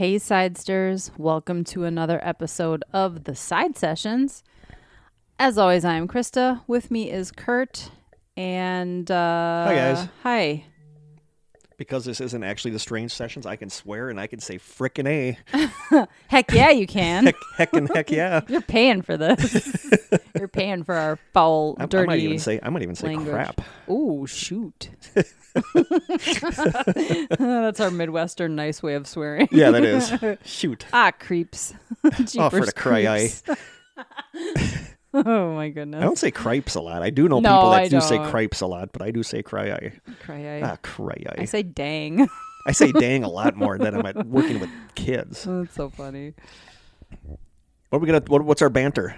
Hey, Sidesters. Welcome to another episode of The Side Sessions. As always, I am Krista. With me is Kurt. And, hi, guys. Hi. Because this isn't actually the Strange Sessions, I can swear and I can say frickin' A. Heck yeah, you can. Heck yeah. You're paying for this. You're paying for our foul, dirty I might even say language. crap. Ooh, shoot. That's our Midwestern nice way of swearing. Yeah, that is. Shoot. Creeps. Oh, for the cry Oh my goodness. I don't say cripes a lot. I do know No, people that I do say don't. cripes a lot, but I do say cry Cry-eye. cry I say dang. I say dang a lot more than I'm at working with kids. That's so funny. What's our banter?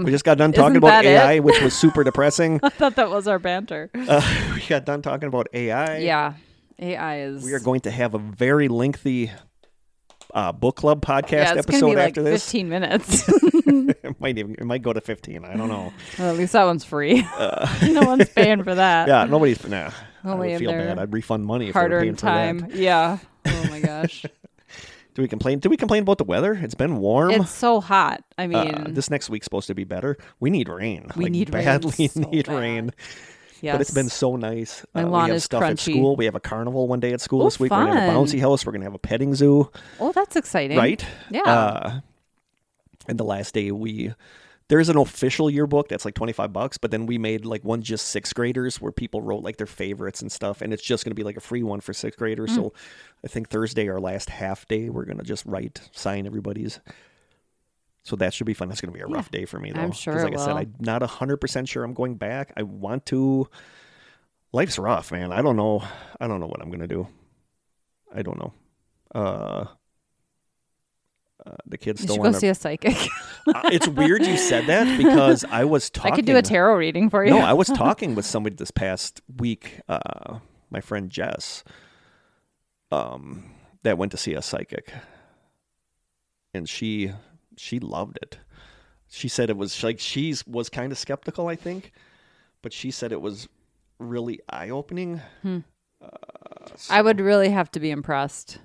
We just got done isn't talking about that AI, it? which was super depressing. I thought that was our banter. We got done talking about AI. Yeah. AI is... We are going to have a very lengthy book club podcast it's episode gonna be like after this. 15 minutes. It might go to 15. I don't know. Well, at least that one's free. No one's paying for that. Yeah, nobody's. Nah, I Only would in feel their bad. I'd refund money if they were paying hard-earned for time. that. Yeah. Oh my gosh. Do we complain? Did we complain about the weather? It's been warm. It's so hot. I mean, this next week's supposed to be better. We need rain. We need rain badly so need bad. rain. yes. But it's been so nice. My We lawn have is stuff at crunchy. school. We have a carnival one day at school Oh, this week. We're going to have a fun. bouncy house. We're going to have a petting zoo. Oh, that's exciting. Right? Yeah. And the last day there's an official yearbook that's like $25, but then we made like one just sixth graders where people wrote like their favorites and stuff. And it's just going to be like a free one for sixth graders. So I think Thursday, our last half day, we're going to just sign everybody's. So that should be fun. That's going to be a rough day for me, though. I'm sure 'Cause it like I said, will. I'm not 100% sure I'm going back. I want to. Life's rough, man. I don't know what I'm going to do. I don't know. The kids You still should want go see a psychic. It's weird you said that because I was talking. I could do a tarot reading for you. No, I was talking with somebody this past week, my friend Jess, that went to see a psychic. And she loved it. She said it was like she was kind of skeptical, I think, but she said it was really eye-opening. I would really have to be impressed.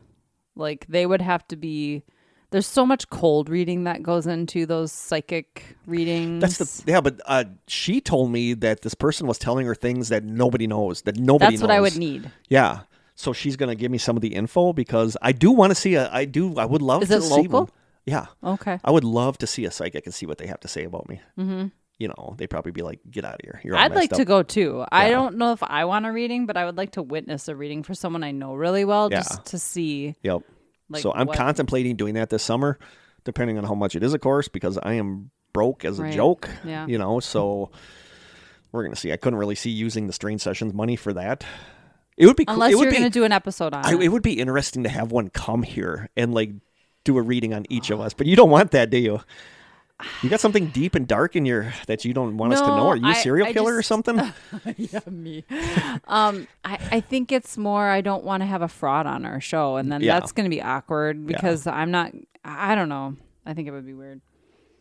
Like, they would have to be... There's so much cold reading that goes into those psychic readings. But she told me that this person was telling her things that nobody knows, That's what I would need. Yeah. So she's going to give me some of the info because I do want to see I would love Is to it see local? one. Yeah. Okay. I would love to see a psychic and see what they have to say about me. Mm-hmm. You know, they'd probably be like, get out of here. You're all I'd like messed to up. go too. I don't know if I want a reading, but I would like to witness a reading for someone I know really well just to see. Yep. Like, so I'm what- contemplating doing that this summer, depending on how much it is, of course, because I am broke as a Right. joke. Yeah. You know, so we're going to see. I couldn't really see using the Strange Sessions money for that. It would be cool. Unless you're going to do an episode on it. It would be interesting to have one come here and like do a reading on each of us, but you don't want that, do you? You got something deep and dark in that you don't want us to know. Are you a serial killer or something? Yeah, me. I think it's more I don't want to have a fraud on our show, and then that's going to be awkward because I'm not. I don't know. I think it would be weird.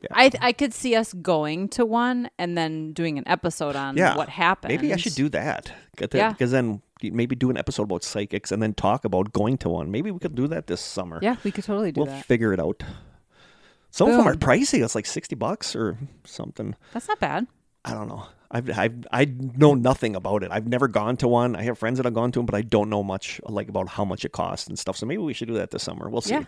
Yeah. I could see us going to one and then doing an episode on what happened. Maybe I should do that. Because then maybe do an episode about psychics and then talk about going to one. Maybe we could do that this summer. Yeah, we could totally do that. We'll figure it out. Some of them are pricey. It's like $60 or something. That's not bad. I don't know. I know nothing about it. I've never gone to one. I have friends that have gone to them, but I don't know much like about how much it costs and stuff. So maybe we should do that this summer. We'll see. Yeah.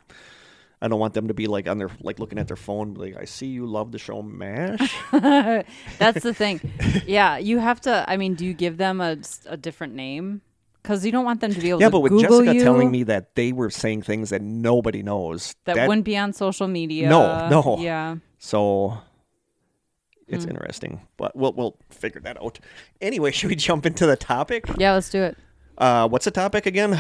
I don't want them to be like on their looking at their phone like, I see you love the show MASH. That's the thing. Yeah, you have to. I mean, do you give them a different name? Because you don't want them to be able to Google you. Yeah, but with Jessica telling me that they were saying things that nobody knows. That wouldn't be on social media. No. Yeah. So it's interesting. But we'll figure that out. Anyway, should we jump into the topic? Yeah, let's do it. What's the topic again?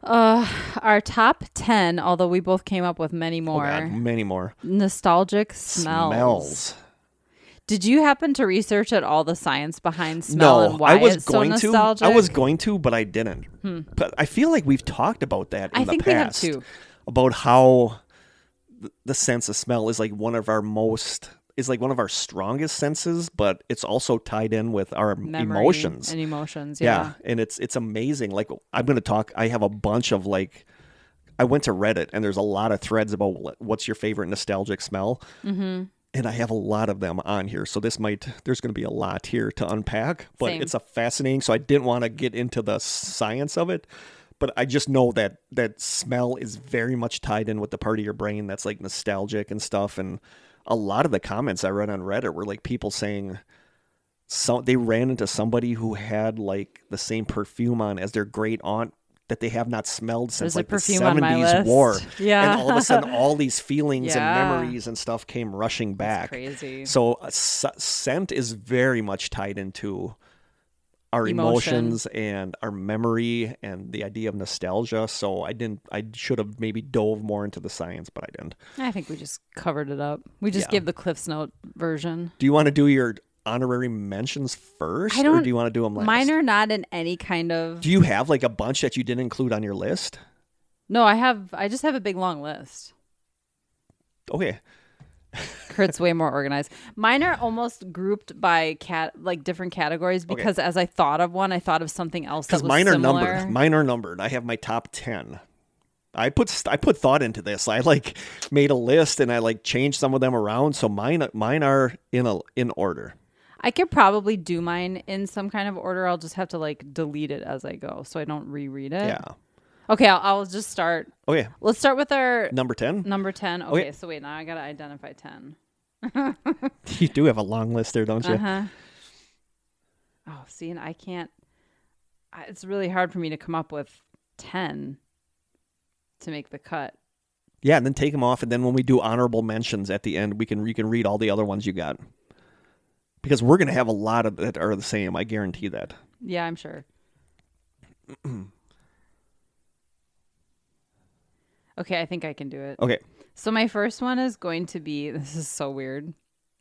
Our top 10, although we both came up with many more. Oh God, many more. Nostalgic smells. Did you happen to research at all the science behind smell and why it's so nostalgic? I was going to, but I didn't. But I feel like we've talked about that in the past. I think we have too. About how the sense of smell is like one of our strongest senses, but it's also tied in with our emotions. And emotions, yeah. And it's amazing. Like I have a bunch of like I went to Reddit, and there's a lot of threads about what's your favorite nostalgic smell. Mm-hmm. And I have a lot of them on here. So there's going to be a lot here to unpack, but It's a fascinating. So I didn't want to get into the science of it, but I just know that smell is very much tied in with the part of your brain that's like nostalgic and stuff. And a lot of the comments I read on Reddit were like people saying they ran into somebody who had like the same perfume on as their great aunt that they have not smelled since like the 70s war. Yeah. And all of a sudden, all these feelings and memories and stuff came rushing back. That's crazy. So scent is very much tied into our emotions and our memory and the idea of nostalgia. So I should have maybe dove more into the science, but I didn't. I think we just covered it up. We just gave the Cliff's Note version. Do you want to do your honorary mentions first, or do you want to do them last? Mine are not in any kind of... Do you have like a bunch that you didn't include on your list? No, I just have a big long list. Okay. Kurt's way more organized. Mine are almost grouped by different categories because as I thought of one, I thought of something else that was mine similar. are numbered. Mine are numbered. I have my top 10. I put thought into this. I like made a list and I like changed some of them around. So mine are in order. I could probably do mine in some kind of order. I'll just have to like delete it as I go so I don't reread it. Yeah. Okay, I'll just start. Okay. Let's start with our... Number 10? Number 10. Okay, so wait, now I got to identify 10. You do have a long list there, don't you? Uh-huh. Oh, see, and I can't... It's really hard for me to come up with 10 to make the cut. Yeah, and then take them off, and then when we do honorable mentions at the end, you can read all the other ones you got. Because we're going to have a lot of that are the same. I guarantee that. Yeah, I'm sure. Okay, I think I can do it. Okay. So my first one is going to be, this is so weird,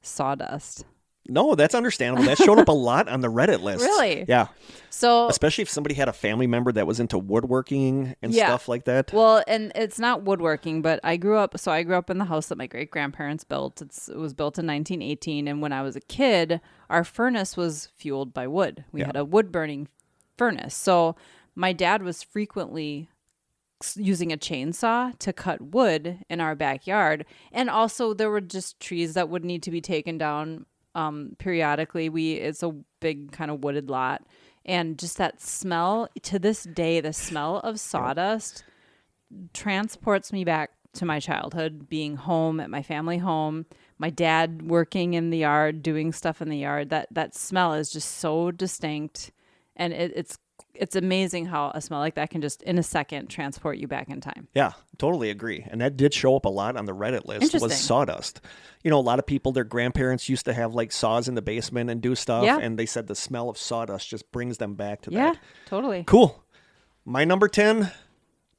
sawdust. No, that's understandable. That showed up a lot on the Reddit list. Really? Yeah. So especially if somebody had a family member that was into woodworking and stuff like that. Well, and it's not woodworking, but I grew up in the house that my great grandparents built. It was built in 1918, and when I was a kid, our furnace was fueled by wood. We had a wood burning furnace. So my dad was frequently using a chainsaw to cut wood in our backyard, and also there were just trees that would need to be taken down periodically. It's a big kind of wooded lot, and just that smell, to this day, the smell of sawdust transports me back to my childhood, being home at my family home, my dad working in the yard, doing stuff in the yard. That smell is just so distinct, and it's amazing how a smell like that can just in a second transport you back in time. Yeah, totally agree. And that did show up a lot on the Reddit list was sawdust. You know, a lot of people, their grandparents used to have like saws in the basement and do stuff. Yeah. And they said the smell of sawdust just brings them back to that. Yeah, totally. Cool. My number 10,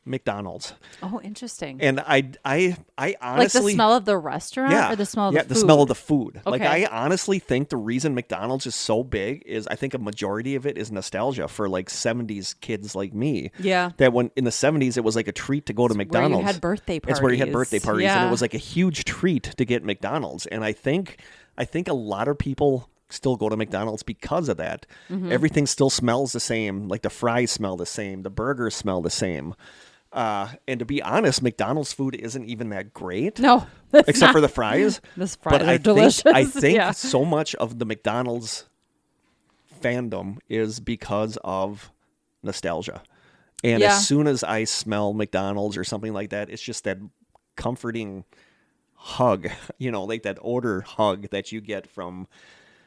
McDonald's. Oh, interesting. And I honestly... Like the smell of the restaurant or the smell of the food? Yeah, the smell of the food. Okay. Like I honestly think the reason McDonald's is so big is I think a majority of it is nostalgia for like 70s kids like me. Yeah. That when in the 70s it was like a treat to go to McDonald's. Where you had birthday parties. It's where you had birthday parties and it was like a huge treat to get McDonald's. And I think a lot of people still go to McDonald's because of that. Mm-hmm. Everything still smells the same. Like the fries smell the same. The burgers smell the same. And to be honest, McDonald's food isn't even that great. No, except for the fries. The fries are delicious. I think so much of the McDonald's fandom is because of nostalgia. And as soon as I smell McDonald's or something like that, it's just that comforting hug, like that odor hug that you get from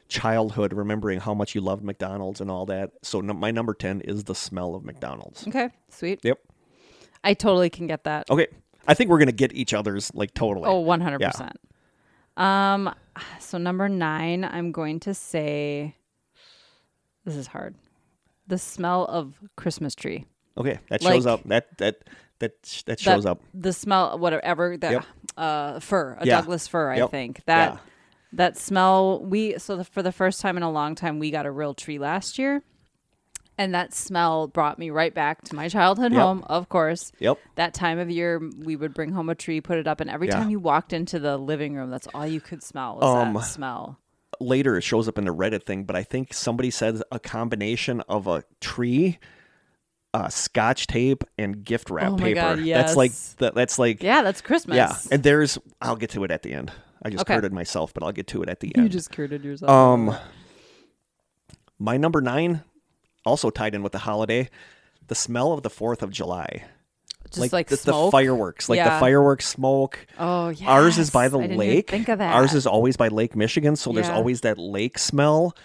childhood, remembering how much you loved McDonald's and all that. So my number 10 is the smell of McDonald's. Okay, sweet. Yep. I totally can get that. Okay. I think we're going to get each other's like totally. Oh, 100%. Yeah. So number 9, I'm going to say, this is hard. The smell of Christmas tree. Okay. That shows up. That shows up. The smell, whatever, fir, Douglas fir, I think. That smell, for the first time in a long time, we got a real tree last year. And that smell brought me right back to my childhood home, of course. Yep. That time of year, we would bring home a tree, put it up, and every time you walked into the living room, that's all you could smell was that smell. Later, it shows up in the Reddit thing, but I think somebody said a combination of a tree Scotch tape and gift wrap paper. God, yes. That's like yeah, that's Christmas. Yeah, and I'll get to it at the end. I just curded myself, but I'll get to it at the end. You just curded yourself. My number 9, also tied in with the holiday, the smell of the 4th of July. Just like the smoke? fireworks, the fireworks smoke. Oh, yeah. Ours is by the I didn't lake. even think of that. Ours is always by Lake Michigan, so there's always that lake smell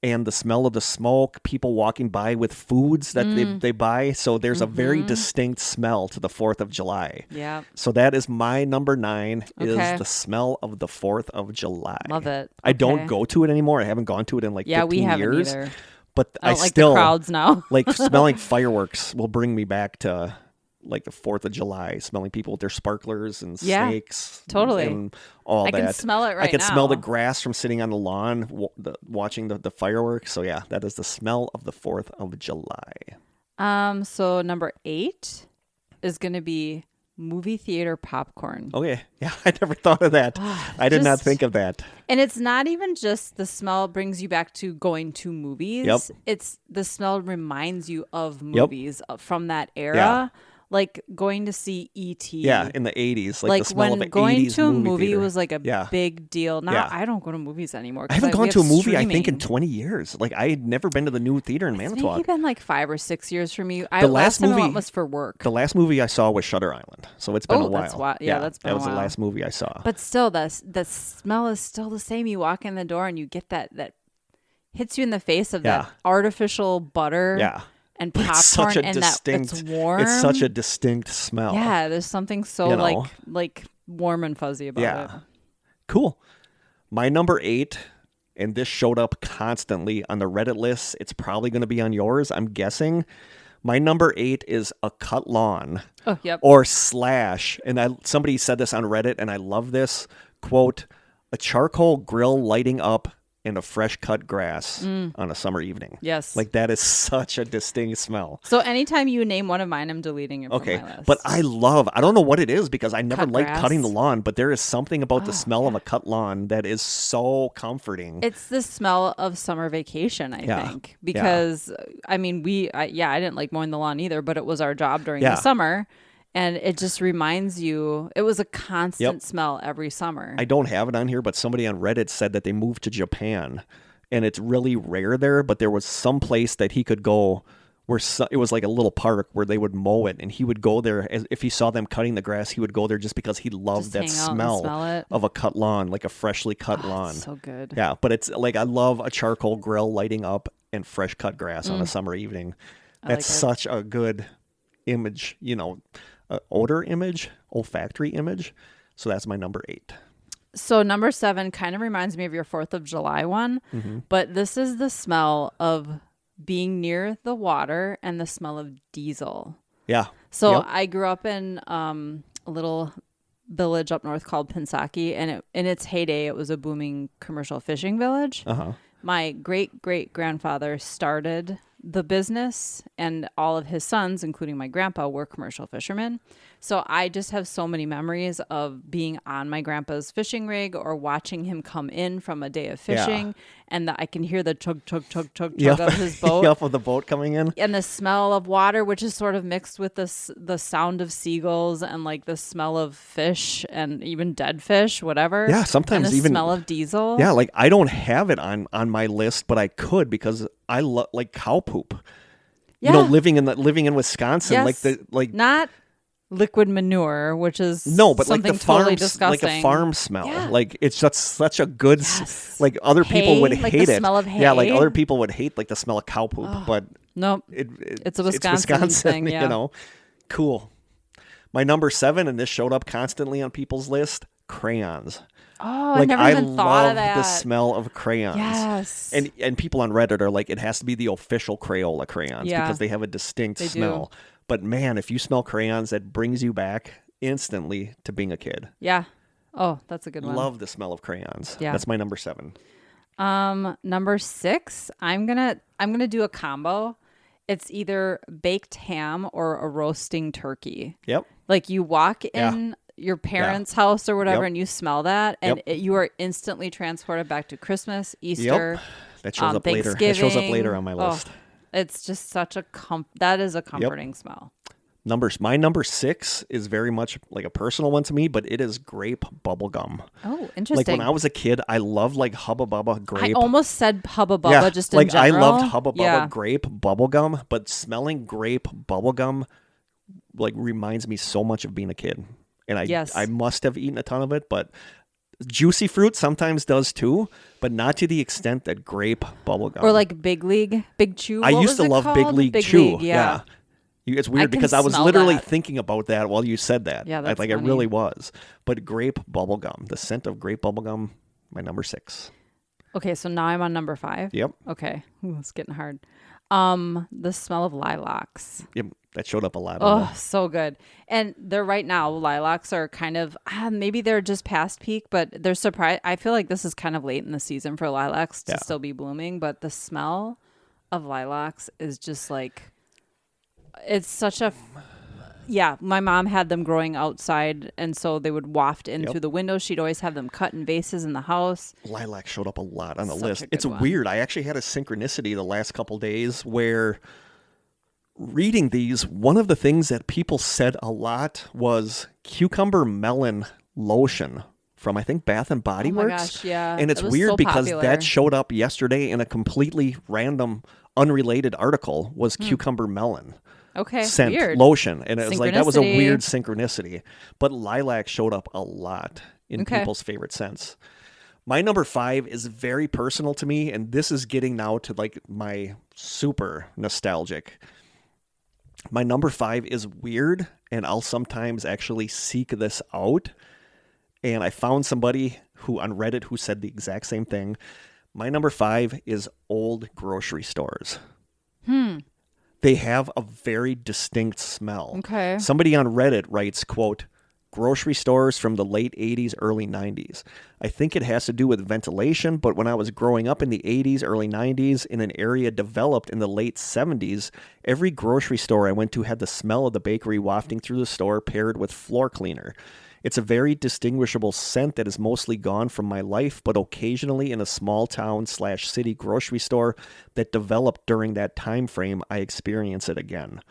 and the smell of the smoke, people walking by with foods that they buy. So there's a very distinct smell to the 4th of July. Yeah. So that is my number 9 is the smell of the 4th of July. Love it. I don't go to it anymore. I haven't gone to it in like 15 we haven't years. Either. But I don't like still the crowds now. like smelling fireworks will bring me back to like the 4th of July, smelling people with their sparklers and snakes. Totally. And all that. I can smell it right now. I can smell the grass from sitting on the lawn watching the fireworks. So yeah, that is the smell of the 4th of July. So number 8 is going to be movie theater popcorn. Okay. Yeah, I never thought of that. I did not think of that. And it's not even just the smell brings you back to going to movies. Yep. It's the smell reminds you of movies from that era. Yeah. Like going to see E.T. Yeah, in the 80s. Like the smell when of an going 80s to a movie theater. was like a big deal. Now I don't go to movies anymore. I haven't gone to a movie, I think, in 20 years. Like, I had never been to the new theater in Manitowoc. It's maybe been like 5 or 6 years for me. The last time I went was for work. The last movie I saw was Shutter Island. So it's been a while. That's that's been a while. That was the last movie I saw. But still, the smell is still the same. You walk in the door and you get that hits you in the face of that artificial butter. Yeah. And popcorn and that's warm. It's such a distinct smell. Yeah, there's something so like warm and fuzzy about it. Cool. My number 8, and this showed up constantly on the Reddit list. It's probably going to be on yours, I'm guessing. My number 8 is a cut lawn. Oh, yep. Or slash. And somebody said this on Reddit, and I love this. Quote, a charcoal grill lighting up and a fresh cut grass on a summer evening. Yes. Like that is such a distinct smell. So anytime you name one of mine, I'm deleting it from my list. But I don't know what it is because I never liked cutting the lawn, but there is something about the smell of a cut lawn that is so comforting. It's the smell of summer vacation, I think. Because, I mean, I didn't like mowing the lawn either, but it was our job during the summer. And it just reminds you, it was a constant smell every summer. I don't have it on here, but somebody on Reddit said that they moved to Japan. And it's really rare there, but there was some place that he could go where it was like a little park where they would mow it. And he would go there, if he saw them cutting the grass, he would go there just because he loved that smell of a cut lawn, like a freshly cut lawn. It's so good. Yeah, but it's like I love a charcoal grill lighting up and fresh cut grass on a summer evening. That's such a good image, odor image, olfactory image. So that's my number 8. So number 7 kind of reminds me of your 4th of July one, but this is the smell of being near the water and the smell of diesel. Yeah. So I grew up in a little village up north called Pinsaki, and in its heyday, it was a booming commercial fishing village. My great-great-grandfather started the business, and all of his sons, including my grandpa, were commercial fishermen. So I just have so many memories of being on my grandpa's fishing rig or watching him come in from a day of fishing, and I can hear the chug, chug, chug, chug, chug of his boat. Of the boat coming in. And the smell of water, which is sort of mixed with the sound of seagulls and like the smell of fish and even dead fish, whatever. Yeah, sometimes and the even smell of diesel. Yeah, like I don't have it on my list, but I could because I love like cow poop. Yeah. Living in Wisconsin, not liquid manure, which is but something like the farm, totally disgusting. like a farm smell. Yeah. Like it's just such a good, like other people would like hate the it. Smell of hay. Yeah, like other people would hate like the smell of cow poop, but nope, it's a Wisconsin thing. Yeah. Cool. My number 7, and this showed up constantly on people's list: crayons. Oh, I never even thought of that. I love the smell of crayons. Yes. And people on Reddit are like, it has to be the official Crayola crayons because they have a distinct smell. But man, if you smell crayons, that brings you back instantly to being a kid. Yeah. Oh, that's a good one. Love the smell of crayons. Yeah. That's my number 7. Number 6, I'm gonna do a combo. It's either baked ham or a roasting turkey. Yep. Like you walk in your parents' house or whatever, and you smell that, and you are instantly transported back to Christmas, Easter. That shows up later. That shows up later on my list. It's just such a that is a comforting smell. My number 6 is very much like a personal one to me, but it is grape bubblegum. Oh, interesting. Like when I was a kid, I loved like Hubba Bubba grape. I almost said Hubba Bubba just in general. I loved Hubba Bubba grape bubblegum, but smelling grape bubblegum like reminds me so much of being a kid. And I must have eaten a ton of it, but juicy fruit sometimes does too, but not to the extent that grape bubblegum. Or like Big League, Big Chew. I used to love Big League Chew. Yeah. It's weird because I was literally thinking about that while you said that. Yeah, that's funny. It really was. But grape bubblegum, the scent of grape bubblegum, my number 6. Okay, so now I'm on number 5. Yep. Okay. Ooh, it's getting hard. The smell of lilacs. Yep, that showed up a lot. Oh, so good. And they're right now, lilacs are kind of, maybe they're just past peak, but they're surprised. I feel like this is kind of late in the season for lilacs to still be blooming, but the smell of lilacs is just like, it's such a, my mom had them growing outside, and so they would waft in through the window. She'd always have them cut in vases in the house. Lilac showed up a lot on the list. It's weird. I actually had a synchronicity the last couple days where reading these, one of the things that people said a lot was cucumber melon lotion from, I think, Bath and Body Works. Gosh, yeah. And it's weird because that showed up yesterday in a completely random, unrelated article was cucumber melon. Okay, scent weird. Lotion. And it was like, that was a weird synchronicity. But lilac showed up a lot in people's favorite scents. My number 5 is very personal to me, and this is getting now to like my super nostalgic. My number 5 is weird, and I'll sometimes actually seek this out. And I found somebody who on Reddit who said the exact same thing. My number 5 is old grocery stores. They have a very distinct smell. Okay. Somebody on Reddit writes, quote, grocery stores from the late 80s, early 90s. I think it has to do with ventilation, but when I was growing up in the 80s, early 90s, in an area developed in the late 70s, every grocery store I went to had the smell of the bakery wafting through the store paired with floor cleaner. It's a very distinguishable scent that is mostly gone from my life, but occasionally in a small town/city grocery store that developed during that time frame, I experience it again.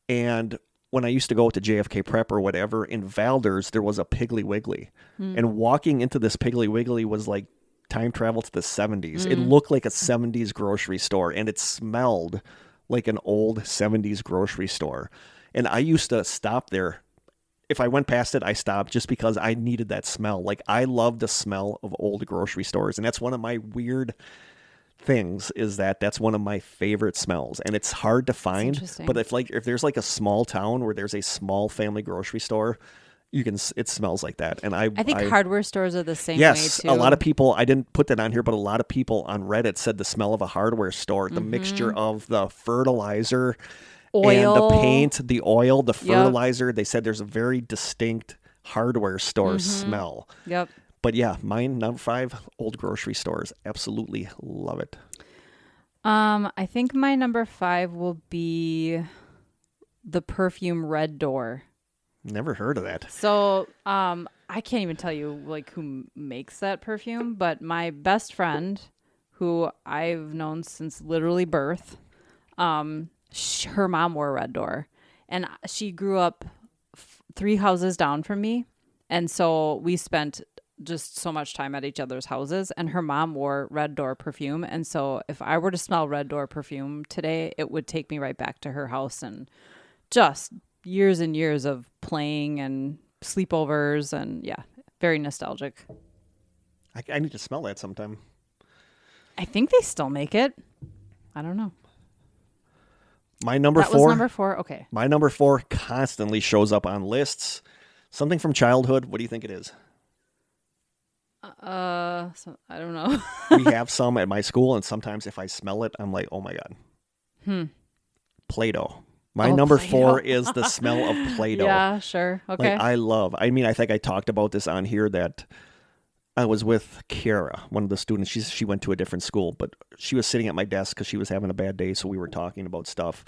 And when I used to go to JFK Prep or whatever, in Valders, there was a Piggly Wiggly. And walking into this Piggly Wiggly was like time travel to the 70s. It looked like a 70s grocery store, and it smelled like an old 70s grocery store. And I used to stop there. If I went past it, I stopped just because I needed that smell. Like, I love the smell of old grocery stores. And that's one of my weird things, is that that's one of my favorite smells. And it's hard to find. But if there's like a small town where there's a small family grocery store, it smells like that. And I think hardware stores are the same way too. A lot of people, I didn't put that on here, but a lot of people on Reddit said the smell of a hardware store, the mixture of the fertilizer, oil, and the paint, the oil, the fertilizer. They said there's a very distinct hardware store smell. Yep. But yeah, mine, number 5, old grocery stores. Absolutely love it. I think my number 5 will be the perfume Red Door. Never heard of that. So, I can't even tell you like who makes that perfume, but my best friend, who I've known since literally birth, her mom wore Red Door, and she grew up 3 houses down from me, and so we spent just so much time at each other's houses, and her mom wore Red Door perfume, and so if I were to smell Red Door perfume today, it would take me right back to her house, and just years and years of playing and sleepovers, and very nostalgic. I need to smell that sometime. I think they still make it. I don't know. My number 4. That was number 4? Okay. My number 4 constantly shows up on lists. Something from childhood. What do you think it is? I don't know. We have some at my school, and sometimes if I smell it, I'm like, oh my God. Play-Doh. My number Play-Doh. 4 is the smell of Play-Doh. Yeah, sure. Okay. Like, I think I talked about this on here, that I was with Kiara, one of the students. She went to a different school, but she was sitting at my desk because she was having a bad day, so we were talking about stuff.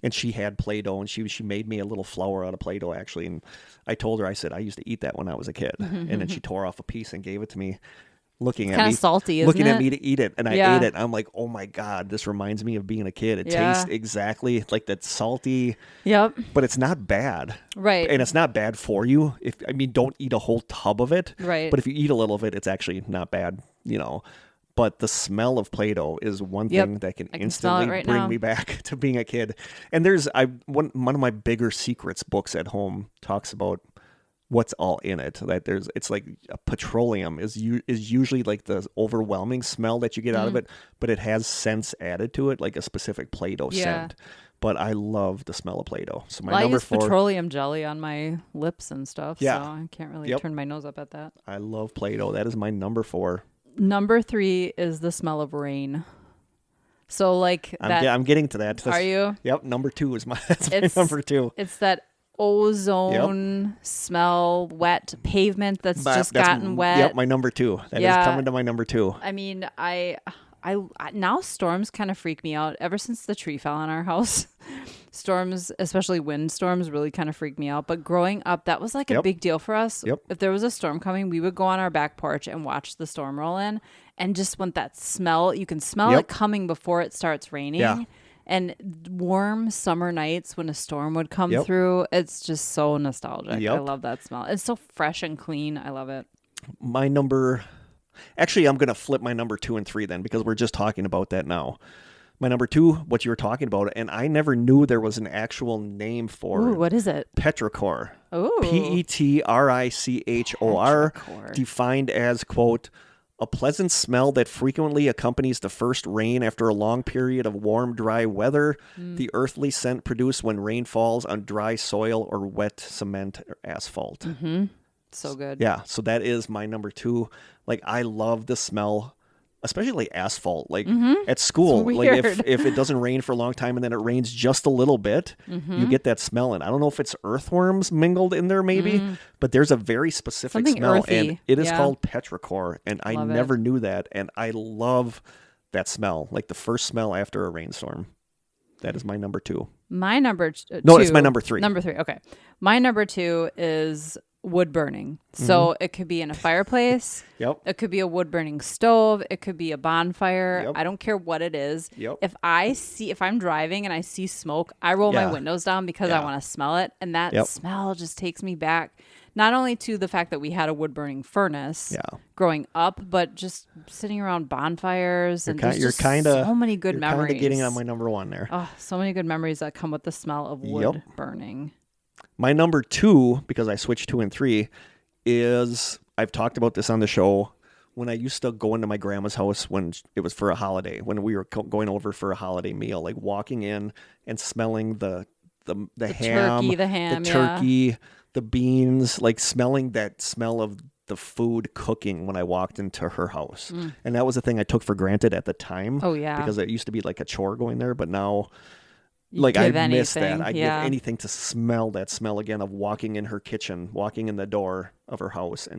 And she had Play-Doh, and she made me a little flower out of Play-Doh, actually. And I told her, I said, I used to eat that when I was a kid. And then she tore off a piece and gave it to me. looking at kind me. Of salty, isn't looking it? at me to eat it. And I ate it. I'm like, oh my God, this reminds me of being a kid. It tastes exactly like that salty. Yep. But it's not bad. Right. And it's not bad for you. Don't eat a whole tub of it. Right. But if you eat a little of it, it's actually not bad, But the smell of Play-Doh is one thing that can instantly bring me back to being a kid. And there's one of my bigger secrets books at home talks about what's all in it. That it's like petroleum is usually like the overwhelming smell that you get out of it, but it has scents added to it, like a specific Play-Doh scent. But I love the smell of Play-Doh. So my number 4. I use petroleum jelly on my lips and stuff, so I can't really turn my nose up at that. I love Play-Doh. That is my number 4. Number 3 is the smell of rain. So like I'm getting to that. Are you? Yep. Number 2 is my number 2. It's that ozone smell, wet pavement that's gotten wet. Yep, my number 2. That is coming to my number 2. I mean, I now storms kind of freak me out. Ever since the tree fell on our house, storms, especially wind storms, really kind of freak me out. But growing up, that was like a big deal for us. Yep. If there was a storm coming, we would go on our back porch and watch the storm roll in. And just want that smell, you can smell it coming before it starts raining. Yeah. And warm summer nights when a storm would come through, it's just so nostalgic. I love that smell. It's so fresh and clean. I love it. Actually, I'm going to flip my number 2 and 3 then, because we're just talking about that now. My number 2, what you were talking about, and I never knew there was an actual name for it. What is it? Petrichor. Ooh. Petrichor, defined as, quote, a pleasant smell that frequently accompanies the first rain after a long period of warm, dry weather. The earthly scent produced when rain falls on dry soil or wet cement or asphalt. Mm-hmm. So good. Yeah, so that is my number 2. Like, I love the smell, especially like asphalt. Like at school, like if it doesn't rain for a long time and then it rains just a little bit, you get that smell. And I don't know if it's earthworms mingled in there maybe, but there's a very specific Something smell. earthy. And it is called petrichor. And I never knew that. And I love that smell, like the first smell after a rainstorm. That is my number 2. My number 2. No, it's my number 3. Number 3. Okay. My number 2 is wood burning. So it could be in a fireplace. It could be a wood burning stove. It could be a bonfire. I don't care what it is. If I'm driving and I see smoke, I roll my windows down because I want to smell it. And that smell just takes me back, not only to the fact that we had a wood burning furnace growing up, but just sitting around bonfires and so many good memories. You're kind of getting on my number 1 there. Oh, so many good memories that come with the smell of wood burning. My number 2, because I switched 2 and 3, is, I've talked about this on the show, when I used to go into my grandma's house when it was for a holiday, when we were going over for a holiday meal, like walking in and smelling the ham, the turkey, the beans, like smelling that smell of the food cooking when I walked into her house. And that was a thing I took for granted at the time. Oh, yeah. Because it used to be like a chore going there, but now... I miss that. I'd give anything to smell that smell again of walking in her kitchen, walking in the door of her house,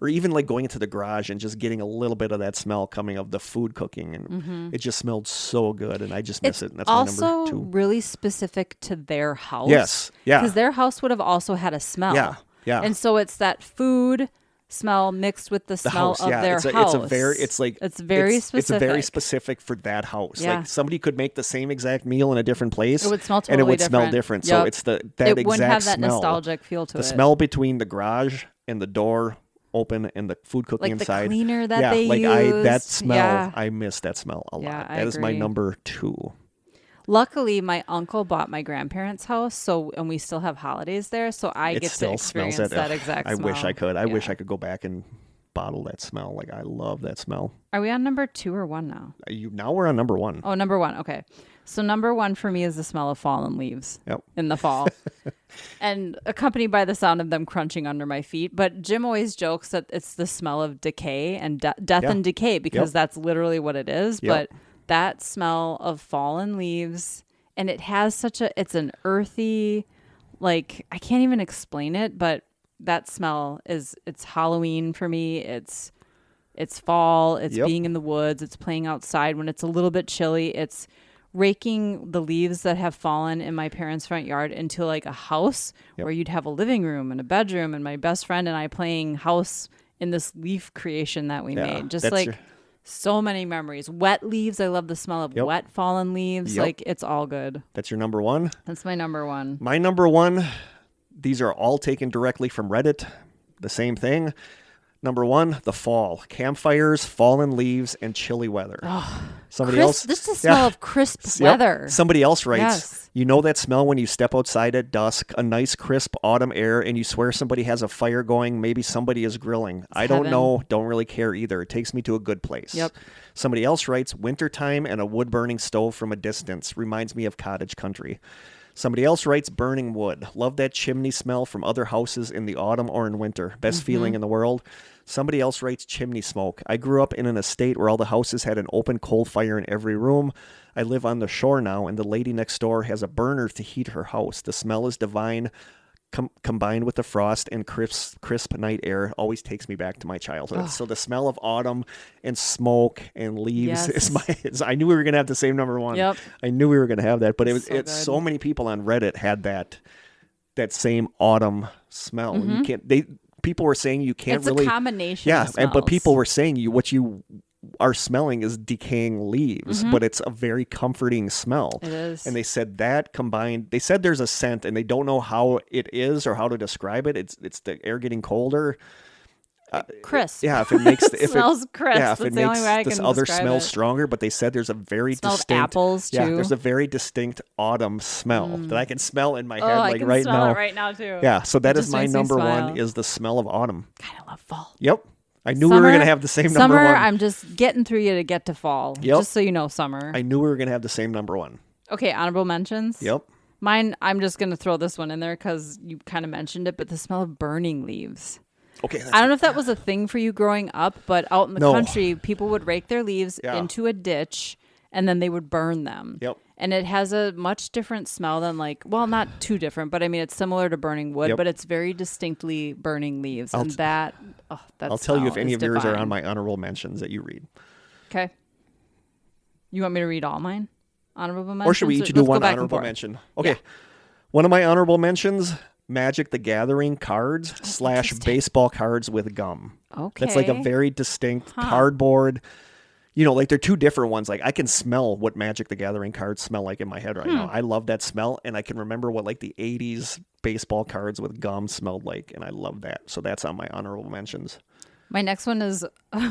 or even like going into the garage and just getting a little bit of that smell coming of the food cooking. And it just smelled so good, and I just miss it. And that's my number 2. Also really specific to their house. Yes. Yeah. Because their house would have also had a smell. Yeah. Yeah. And so it's that food smell mixed with the smell of their house. It's very specific. It's very specific for that house. Yeah. Like somebody could make the same exact meal in a different place. It would smell totally and it would different. smell different. Yep. So it's that exact wouldn't have that smell. nostalgic feel to it. The smell between the garage and the door open and the food cooking like inside. The cleaner that they use. That smell. Yeah. I miss that smell a lot. I That is my agree. number 2. Luckily, my uncle bought my grandparents' house, and we still have holidays there, so I get to experience that exact smell. I wish I could. I wish I could go back and bottle that smell. Like, I love that smell. Are we on number 2 or 1 now? Now we're on number 1. Oh, number 1. Okay. So number 1 for me is the smell of fallen leaves in the fall, and accompanied by the sound of them crunching under my feet. But Jim always jokes that it's the smell of decay and death and decay, because that's literally what it is. But that smell of fallen leaves, and it has it's an earthy, like, I can't even explain it, but that smell it's Halloween for me. It's fall. It's being in the woods. It's playing outside when it's a little bit chilly. It's raking the leaves that have fallen in my parents' front yard into like a house where you'd have a living room and a bedroom, and my best friend and I playing house in this leaf creation that we made. Just like so many memories. Wet leaves. I love the smell of wet fallen leaves. Like it's all good. That's your number one? That's my number one. My number one, these are all taken directly from Reddit. The same thing. Number one, the fall. Campfires, fallen leaves, and chilly weather. Oh, Somebody else. This is the smell of crisp weather. Somebody else writes, you know that smell when you step outside at dusk, a nice crisp autumn air, and you swear somebody has a fire going, maybe somebody is grilling. I don't know, don't really care either. It takes me to a good place. Yep. Somebody else writes, wintertime and a wood-burning stove from a distance. Reminds me of cottage country. Somebody else writes, burning wood. Love that chimney smell from other houses in the autumn or in winter. Best feeling in the world. Somebody else writes, chimney smoke. I grew up in an estate where all the houses had an open coal fire in every room. I live on the shore now, and the lady next door has a burner to heat her house. The smell is divine, combined with the frost and crisp night air. Always takes me back to my childhood. Oh. So the smell of autumn and smoke and leaves is I knew we were going to have the same number one. Yep. I knew we were going to have that, but so many people on Reddit had that same autumn smell. You can't. People were saying you can't really. It's a combination. of smells. But people were saying what you are smelling is decaying leaves, but it's a very comforting smell. It is. And they said that combined. They said there's a scent, and they don't know how it is or how to describe it. It's the air getting colder. Crisp. Yeah, if it makes it smells crisp. Yeah, if That's it the makes only way I this can other describe smell it. stronger, but they said there's a very distinct apples too. Yeah, there's a very distinct autumn smell that I can smell in my head I like can right smell now. it right now too. Yeah, so that is my makes me number smile. one is the smell of autumn. God, I love fall. Yep. I knew we were going to have the same number one. Summer, I'm just getting through you to get to fall. Yep. Just so you know, summer. I knew we were going to have the same number one. Okay, honorable mentions. Yep. Mine, I'm just going to throw this one in there because you kind of mentioned it, but the smell of burning leaves. Okay. I don't know if that was a thing for you growing up, but out in the country, people would rake their leaves into a ditch and then they would burn them. Yep. And it has a much different smell than not too different, but I mean, it's similar to burning wood, but it's very distinctly burning leaves. I'll tell you if any of yours are on my honorable mentions that you read. Okay. You want me to read all mine? Honorable mentions? Or should we each do one honorable mention? Okay. Yeah. One of my honorable mentions, Magic the Gathering cards / baseball cards with gum. Okay. That's like a very distinct cardboard. You know, like they're two different ones. Like I can smell what Magic the Gathering cards smell like in my head right now. I love that smell, and I can remember what like the 80s baseball cards with gum smelled like, and I love that. So that's on my honorable mentions. My next one is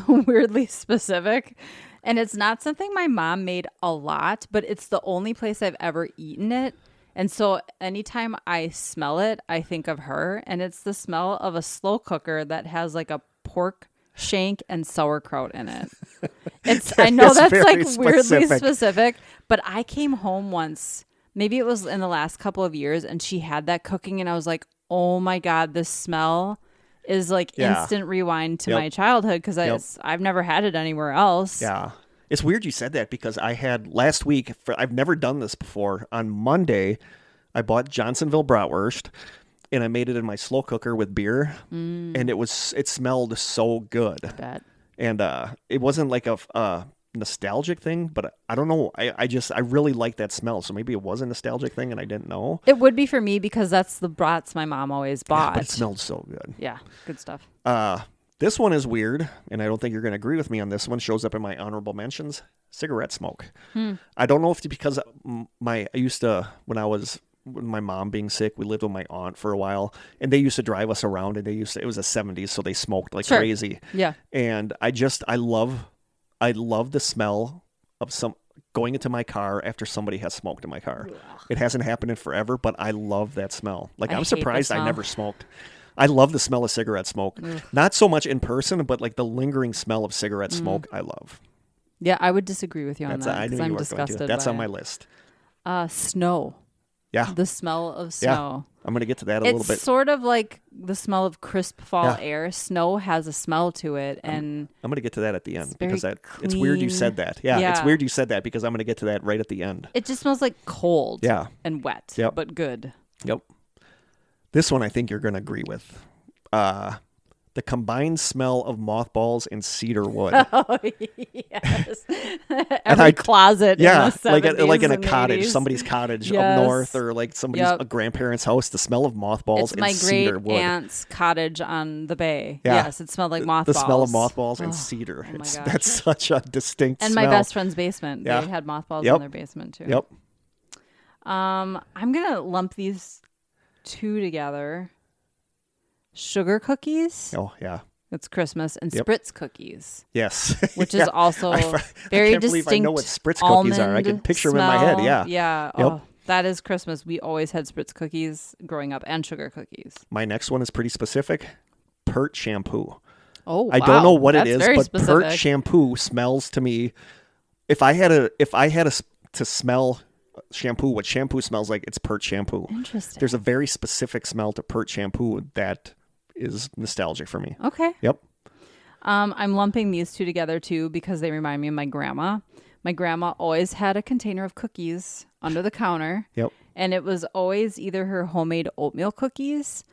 weirdly specific, and it's not something my mom made a lot, but it's the only place I've ever eaten it. And so anytime I smell it, I think of her, and it's the smell of a slow cooker that has like a pork shank and sauerkraut in it. I know that's like weirdly specific, but I came home once, maybe it was in the last couple of years, and she had that cooking, and I was like, oh my God, this smell is like instant rewind to my childhood because I've never had it anywhere else. Yeah. It's weird you said that because I had last week, I've never done this before. On Monday, I bought Johnsonville bratwurst and I made it in my slow cooker with beer. And it smelled so good. I bet. And it wasn't like a nostalgic thing, but I don't know. I really like that smell. So maybe it was a nostalgic thing and I didn't know. It would be for me because that's the brats my mom always bought. Yeah, but it smelled so good. Yeah, good stuff. This one is weird, and I don't think you're going to agree with me on this one. Shows up in my honorable mentions. Cigarette smoke. I don't know if it's because when my mom being sick, we lived with my aunt for a while, and they used to drive us around, and it was the 70s, so they smoked like crazy. Yeah. And I love the smell of going into my car after somebody has smoked in my car. Ugh. It hasn't happened in forever, but I love that smell. Like I'm surprised I never smoked. I love the smell of cigarette smoke. Ugh. Not so much in person, but like the lingering smell of cigarette smoke, I love. Yeah, I would disagree with you on that because I'm disgusted by it. That's on my list. Snow. Yeah. The smell of snow. Yeah. I'm going to get to that a little bit. It's sort of like the smell of crisp fall air. Snow has a smell to it. And I'm going to get to that at the end because it's weird you said that. Yeah, it's weird you said that because I'm going to get to that right at the end. It just smells like cold and wet, but good. Yep. This one I think you're going to agree with. The combined smell of mothballs and cedar wood. Oh, yes. Every closet in the 70s like in a and cottage, 80s. somebody's cottage Yes. up north, or like somebody's a grandparent's house. The smell of mothballs and cedar wood. It's my great aunt's cottage on the bay. Yeah. Yes, it smelled like mothballs. The smell of mothbalose and cedar. Oh my gosh. That's such a distinct and smell. my best friend's basement. Yeah. They had mothballs in their basement too. Yep. I'm going to lump these two together. Sugar cookies. Oh, yeah. It's Christmas. And Spritz cookies. Yes. Which is also very I can't believe I know what Spritz cookies are. I can picture them in my head. Yeah. Yeah. Yep. Oh, that is Christmas. We always had Spritz cookies growing up and sugar cookies. My next one is pretty specific. Pert shampoo. Oh, wow. I don't know what it is, but specific. Pert shampoo smells to me. If I had to smell shampoo, what shampoo smells like, it's Pert shampoo. Interesting. There's a very specific smell to Pert shampoo that is nostalgic for me. Okay. Yep. I'm lumping these two together too because they remind me of my grandma. My grandma always had a container of cookies under the counter. Yep. And it was always either her homemade oatmeal cookies.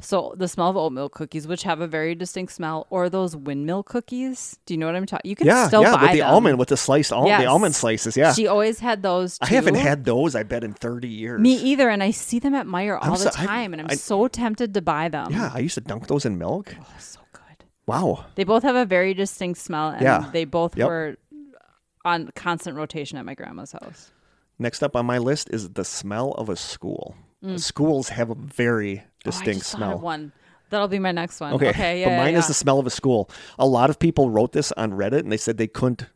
So the smell of oatmeal cookies, which have a very distinct smell, or those windmill cookies. Do you know what I'm talking? You can still buy with the them. almond, with the sliced almond, the almond slices. Yeah, she always had those too. I haven't had those, I bet, in 30 years. Me either, and I see them at Meijer all the time, and I'm so tempted to buy them. Yeah, I used to dunk those in milk. Oh, so good. Wow. They both have a very distinct smell, and they both were on constant rotation at my grandma's house. Next up on my list is the smell of a school. Schools have a very distinct I just smell. thought of one. That'll be my next one. Okay, but mine is the smell of a school. A lot of people wrote this on Reddit, and they said they couldn't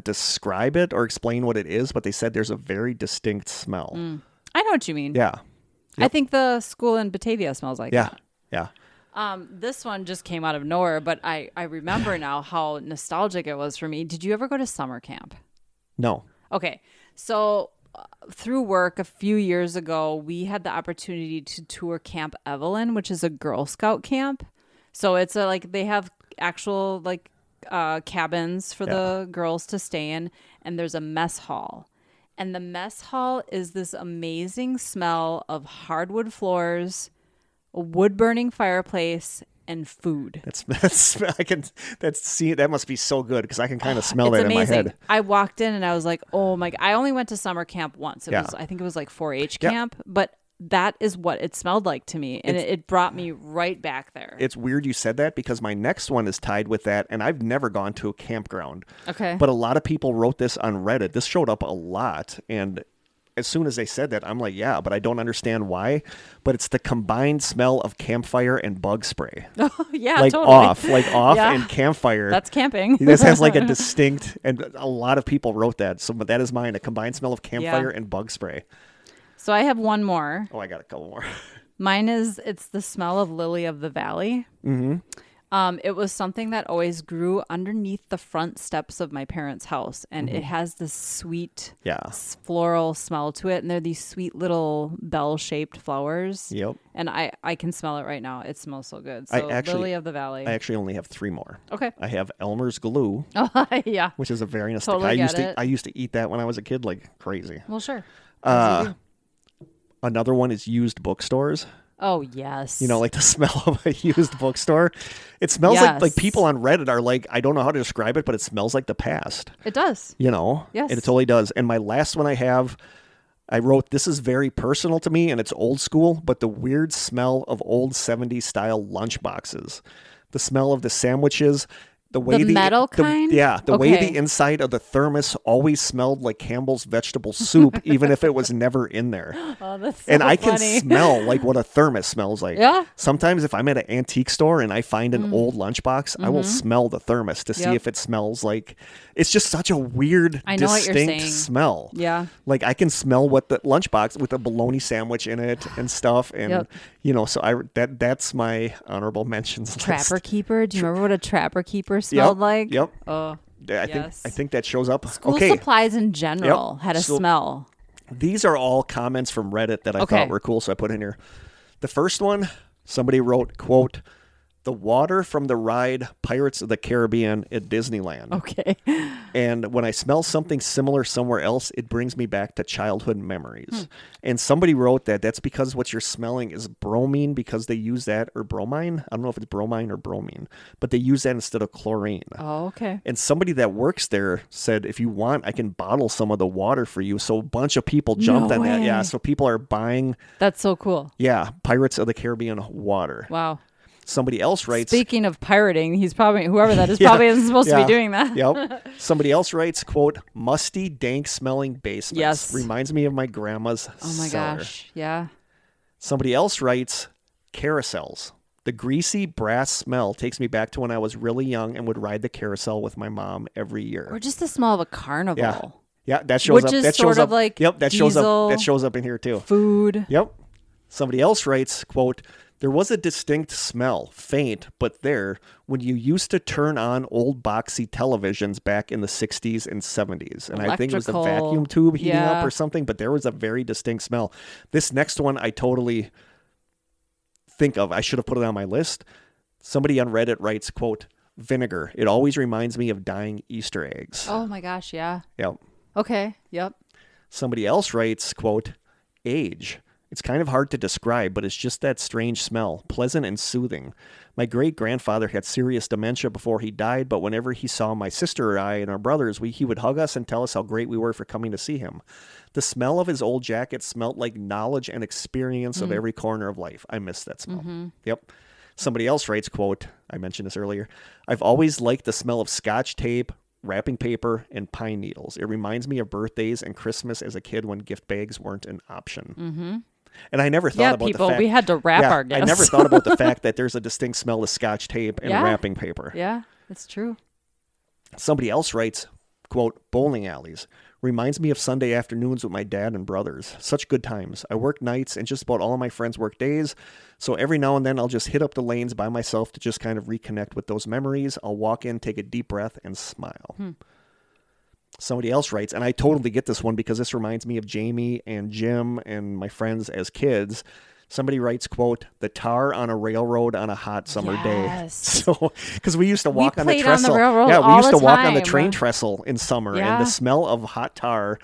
describe it or explain what it is, but they said there's a very distinct smell. I know what you mean. Yeah. I think the school in Batavia smells like that. Yeah. This one just came out of nowhere, but I remember now how nostalgic it was for me. Did you ever go to summer camp? No. Okay. So through work a few years ago, we had the opportunity to tour Camp Evelyn, which is a Girl Scout camp. So it's they have actual cabins for the girls to stay in, and there's a mess hall. And the mess hall is this amazing smell of hardwood floors, a wood burning fireplace, and food. That must be so good because I can kind of smell that amazing. in my head. I walked in and I was like, oh my God. I only went to summer camp once. I think it was like 4-H camp, but that is what it smelled like to me. And it brought me right back there. It's weird you said that because my next one is tied with that, and I've never gone to a campground. Okay. But a lot of people wrote this on Reddit. This showed up a lot, and as soon as they said that, I'm like, yeah, but I don't understand why. But it's the combined smell of campfire and bug spray. Oh, yeah, totally. off and campfire. That's camping. This has like a distinct, and a lot of people wrote that. So that is mine, a combined smell of campfire and bug spray. So I have one more. Oh, I got a couple more. Mine it's the smell of lily of the valley. Mm-hmm. It was something that always grew underneath the front steps of my parents' house. And it has this sweet floral smell to it. And they're these sweet little bell-shaped flowers. Yep. And I can smell it right now. It smells so good. So lily of the valley. I actually only have 3 more. Okay. I have Elmer's glue. Oh, yeah. Which is a very nostalgic. Totally I used to eat that when I was a kid like crazy. Well, sure. Another one is used bookstores. Oh, yes. You know, like the smell of a used bookstore. It smells like people on Reddit are like, I don't know how to describe it, but it smells like the past. It does. You know? Yes. It totally does. And my last one I wrote, this is very personal to me and it's old school, but the weird smell of old 70s style lunch boxes. The smell of the sandwiches. The metal kind? The way the inside of the thermos always smelled like Campbell's vegetable soup, even if it was never in there. Oh, that's so And I funny. can smell like what a thermos smells like. Yeah. Sometimes if I'm at an antique store and I find an old lunchbox, I will smell the thermos to see if it smells like. It's just such a weird, distinct smell. Yeah. Like I can smell what the lunchbox with a bologna sandwich in it and stuff, and so that's my honorable mentions list. Trapper Keeper. Do you remember what a Trapper Keeper smelled like? Yep. Oh, I think that shows up. School supplies in general had a smell. These are all comments from Reddit that I thought were cool, so I put in here. The first one, somebody wrote, quote, the water from the ride Pirates of the Caribbean at Disneyland. Okay. And when I smell something similar somewhere else, it brings me back to childhood memories. And somebody wrote that that's because what you're smelling is bromine, because they use that, or bromine. I don't know if it's bromine or bromine, but they use that instead of chlorine. Oh, okay. And somebody that works there said, if you want, I can bottle some of the water for you. So a bunch of people jumped on that. Yeah. So people are buying. That's so cool. Yeah. Pirates of the Caribbean water. Wow. Somebody else writes. Speaking of pirating, he's probably, whoever that is, probably isn't supposed to be doing that. Yep. Somebody else writes, quote, musty, dank smelling basements. Yes. Reminds me of my grandma's Oh my cellar. gosh. Yeah. Somebody else writes, carousels. The greasy brass smell takes me back to when I was really young and would ride the carousel with my mom every year. Or just the smell of a carnival. Yeah. Yeah, that shows Which up. is That sort shows of up. like Yep, that shows diesel, up. That shows up in here too. Food. Yep. Somebody else writes, quote, there was a distinct smell, faint, but there, when you used to turn on old boxy televisions back in the 60s and 70s. And I think it was the vacuum tube heating up or something, but there was a very distinct smell. This next one I totally think of. I should have put it on my list. Somebody on Reddit writes, quote, vinegar. It always reminds me of dying Easter eggs. Oh my gosh, yeah. Yep. Okay, yep. Somebody else writes, quote, age. It's kind of hard to describe, but it's just that strange smell, pleasant and soothing. My great-grandfather had serious dementia before he died, but whenever he saw my sister or I and our brothers, he would hug us and tell us how great we were for coming to see him. The smell of his old jacket smelled like knowledge and experience of every corner of life. I miss that smell. Yep. Somebody else writes, quote, I mentioned this earlier, I've always liked the smell of Scotch tape, wrapping paper, and pine needles. It reminds me of birthdays and Christmas as a kid when gift bags weren't an option. And I never thought about the fact. We had to wrap our gifts. I never thought about the fact that there's a distinct smell of Scotch tape and wrapping paper. Yeah, that's true. Somebody else writes, quote, bowling alleys. Reminds me of Sunday afternoons with my dad and brothers. Such good times. I work nights and just about all of my friends work days. So every now and then I'll just hit up the lanes by myself to just kind of reconnect with those memories. I'll walk in, take a deep breath, and smile. Somebody else writes, and I totally get this one because this reminds me of Jamie and Jim and my friends as kids. Somebody writes, quote, the tar on a railroad on a hot summer day. So, because we used to walk on the trestle. We used to walk on the train trestle in summer, and the smell of hot tar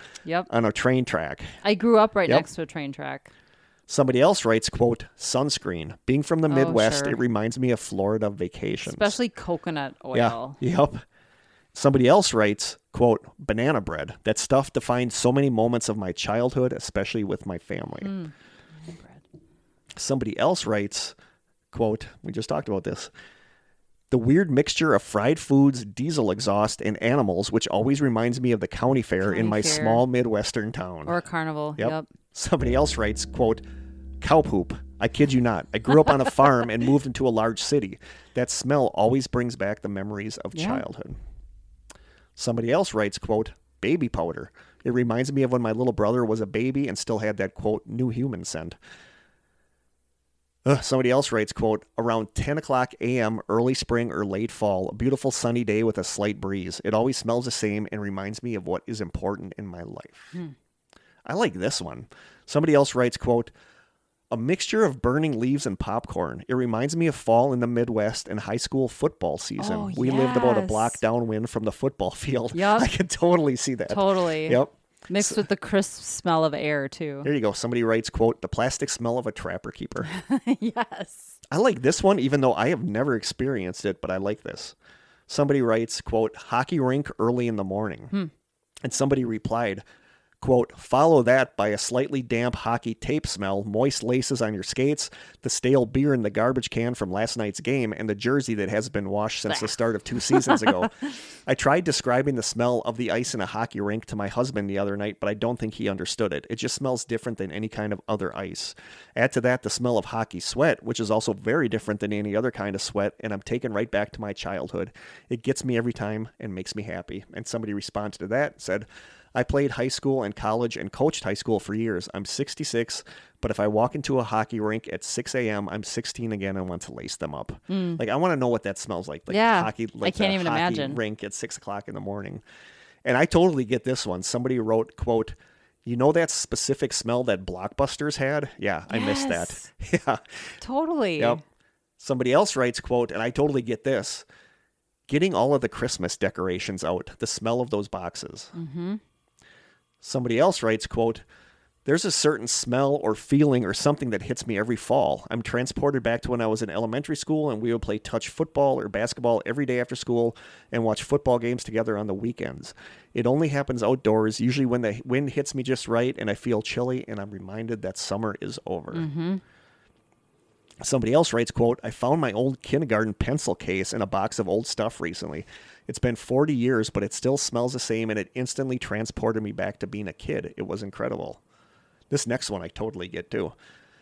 on a train track. I grew up right next to a train track. Somebody else writes, quote, sunscreen. Being from the Midwest, it reminds me of Florida vacations. Especially coconut oil. Yeah. Yep. Somebody else writes, quote, banana bread. That stuff defined so many moments of my childhood, especially with my family. Somebody else writes, quote, we just talked about this, the weird mixture of fried foods, diesel exhaust, and animals, which always reminds me of the county fair in my small Midwestern town. Or a carnival. Yep. Somebody else writes, quote, cow poop. I kid you not. I grew up on a farm and moved into a large city. That smell always brings back the memories of childhood. Somebody else writes, quote, baby powder. It reminds me of when my little brother was a baby and still had that, quote, new human scent. Somebody else writes, quote, around 10 o'clock a.m., early spring or late fall, a beautiful sunny day with a slight breeze. It always smells the same and reminds me of what is important in my life. I like this one. Somebody else writes, quote, a mixture of burning leaves and popcorn. It reminds me of fall in the Midwest and high school football season. We lived about a block downwind from the football field. Yep. I can totally see that. Totally. Yep. Mixed with the crisp smell of air, too. There you go. Somebody writes, quote, the plastic smell of a trapper keeper. Yes. I like this one, even though I have never experienced it, but I like this. Somebody writes, quote, hockey rink early in the morning. And somebody replied, quote, follow that by a slightly damp hockey tape smell, moist laces on your skates, the stale beer in the garbage can from last night's game, and the jersey that has been washed since the start of 2 seasons ago. I tried describing the smell of the ice in a hockey rink to my husband the other night, but I don't think he understood it. It just smells different than any kind of other ice. Add to that the smell of hockey sweat, which is also very different than any other kind of sweat, and I'm taken right back to my childhood. It gets me every time and makes me happy. And somebody responded to that and said, I played high school and college and coached high school for years. I'm 66, but if I walk into a hockey rink at 6 a.m., I'm 16 again and want to lace them up. Like, I want to know what that smells like. Hockey, I can't even imagine. Rink at 6 o'clock in the morning. And I totally get this one. Somebody wrote, quote, you know that specific smell that Blockbusters had? Yeah, I missed that. Yeah. Totally. Yep. Somebody else writes, quote, and I totally get this, getting all of the Christmas decorations out, the smell of those boxes. Mm-hmm. Somebody else writes, quote, there's a certain smell or feeling or something that hits me every fall. I'm transported back to when I was in elementary school and we would play touch football or basketball every day after school and watch football games together on the weekends. It only happens outdoors, usually when the wind hits me just right and I feel chilly and I'm reminded that summer is over. Mm-hmm. Somebody else writes, quote, I found my old kindergarten pencil case in a box of old stuff recently. It's been 40 years, but it still smells the same and it instantly transported me back to being a kid. It was incredible. This next one I totally get too.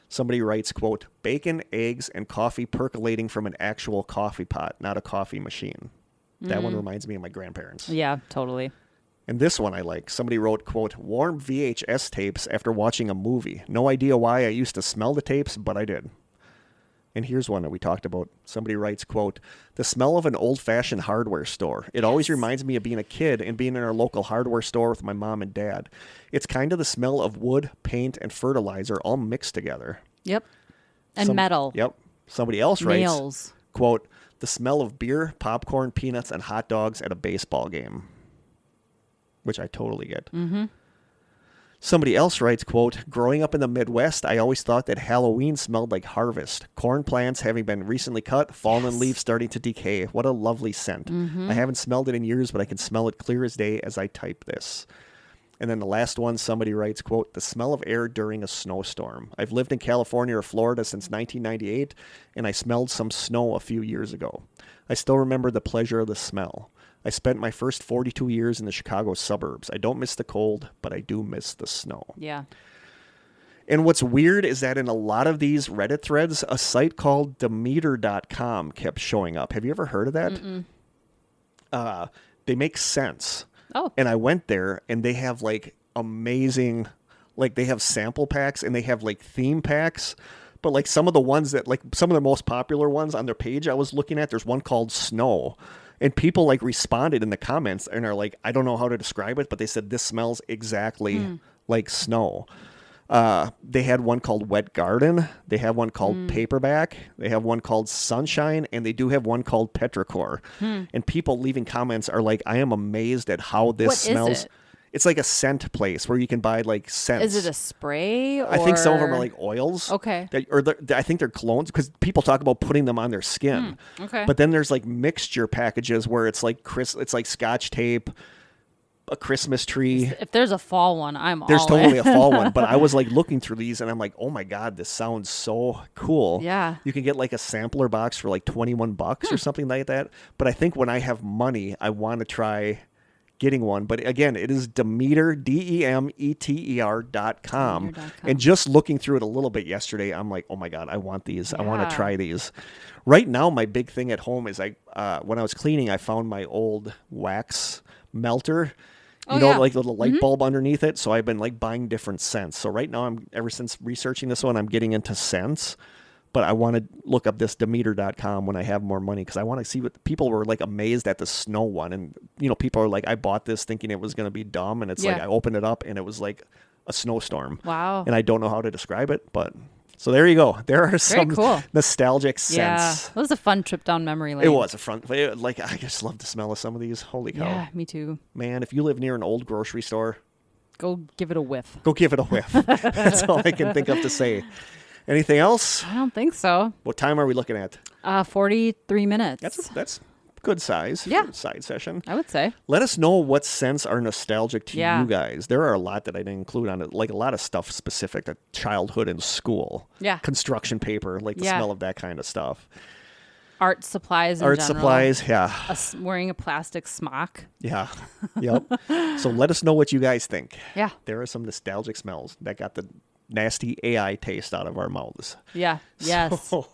Somebody writes, quote, bacon, eggs, and coffee percolating from an actual coffee pot, not a coffee machine. That one reminds me of my grandparents. Yeah, totally. And this one I like. Somebody wrote, quote, warm VHS tapes after watching a movie. No idea why I used to smell the tapes, but I did. And here's one that we talked about. Somebody writes, quote, the smell of an old-fashioned hardware store. It always reminds me of being a kid and being in our local hardware store with my mom and dad. It's kind of the smell of wood, paint, and fertilizer all mixed together. Yep. And metal. Yep. Somebody else writes, nails. Quote, the smell of beer, popcorn, peanuts, and hot dogs at a baseball game. Which I totally get. Mm-hmm. Somebody else writes, quote, growing up in the Midwest, I always thought that Halloween smelled like harvest. Corn plants having been recently cut, fallen leaves starting to decay. What a lovely scent. Mm-hmm. I haven't smelled it in years, but I can smell it clear as day as I type this. And then the last one, somebody writes, quote, the smell of air during a snowstorm. I've lived in California or Florida since 1998, and I smelled some snow a few years ago. I still remember the pleasure of the smell. I spent my first 42 years in the Chicago suburbs. I don't miss the cold, but I do miss the snow. Yeah. And what's weird is that in a lot of these Reddit threads, a site called Demeter.com kept showing up. Have you ever heard of that? Mm-mm. They make sense. Oh. And I went there, and they have, like, amazing, like, they have sample packs, and they have, like, theme packs. But, like, some of the ones that, like, some of the most popular ones on their page I was looking at, there's one called Snow. And people, like, responded in the comments and are like, I don't know how to describe it, but they said this smells exactly like snow. They had one called Wet Garden. They have one called Paperback. They have one called Sunshine. And they do have one called Petrichor. And people leaving comments are like, I am amazed at how this smells. Is it? It's like a scent place where you can buy, like, scents. Is it a spray? Or... I think some of them are like oils. Okay. I think they're colognes because people talk about putting them on their skin. Okay. But then there's, like, mixture packages where it's like it's like Scotch tape, a Christmas tree. If there's a fall one, I'm There's all totally in. a fall one. But I was, like, looking through these and I'm like, oh my God, this sounds so cool. Yeah. You can get, like, a sampler box for like $21 or something like that. But I think when I have money, I want to try getting one. But again, it is Demeter, Demeter.com. And just looking through it a little bit yesterday, I'm like, oh my God, I want these. I want to try these. Right now, my big thing at home is when I was cleaning, I found my old wax melter. You know, like the little light bulb underneath it. So I've been, like, buying different scents. So right now, ever since researching this one, I'm getting into scents. But I want to look up this Demeter.com when I have more money because I want to see what people were, like, amazed at the snow one. And, you know, people are like, I bought this thinking it was going to be dumb. And it's like, I opened it up and it was like a snowstorm. Wow. And I don't know how to describe it. But so there you go. There are some cool. nostalgic scents. Yeah. It was a fun trip down memory lane. It was a fun. Like, I just love the smell of some of these. Holy cow. Yeah, me too. Man, if you live near an old grocery store, go give it a whiff. Go give it a whiff. That's all I can think of to say. Anything else? I don't think so. What time are we looking at? 43 minutes. That's good size. Yeah. For a side session. I would say. Let us know what scents are nostalgic to you guys. There are a lot that I didn't include on it, like a lot of stuff specific to childhood and school. Yeah. Construction paper, like the smell of that kind of stuff. Art supplies in Art general. supplies, yeah. Wearing a plastic smock. Yeah. Yep. So let us know what you guys think. Yeah. There are some nostalgic smells that got the nasty AI taste out of our mouths. Yeah. Yes. So,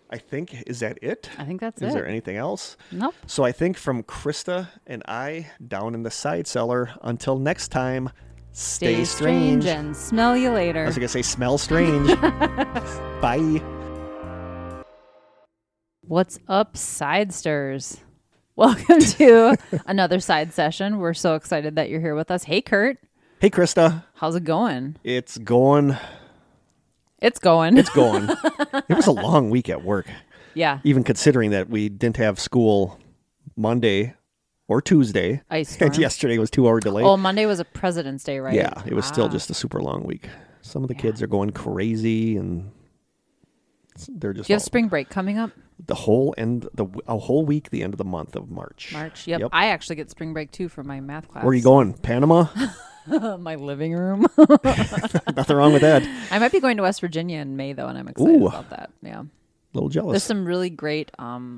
I think, is that it? I think that's it. Is there anything else? Nope. So I think from Krista and I down in the side cellar, until next time, stay strange and smell you later. I was going to say smell strange. Bye. What's up, Sidesters? Welcome to another side session. We're so excited that you're here with us. Hey, Kurt. Hey, Krista. How's it going? It's going. It's going. It's going. It was a long week at work. Yeah. Even considering that we didn't have school Monday or Tuesday. Ice storm. And yesterday was 2 hour delay. Oh, Monday was a President's Day, right? Yeah, it was still just a super long week. Some of the kids are going crazy, and they're just. Do you have spring break coming up? A whole week, the end of the month of March. Yep. I actually get spring break too for my math class. Where are you going? Panama? My living room. Nothing wrong with that. I might be going to West Virginia in May though, and I'm excited about that. Yeah. A little jealous. There's some really great.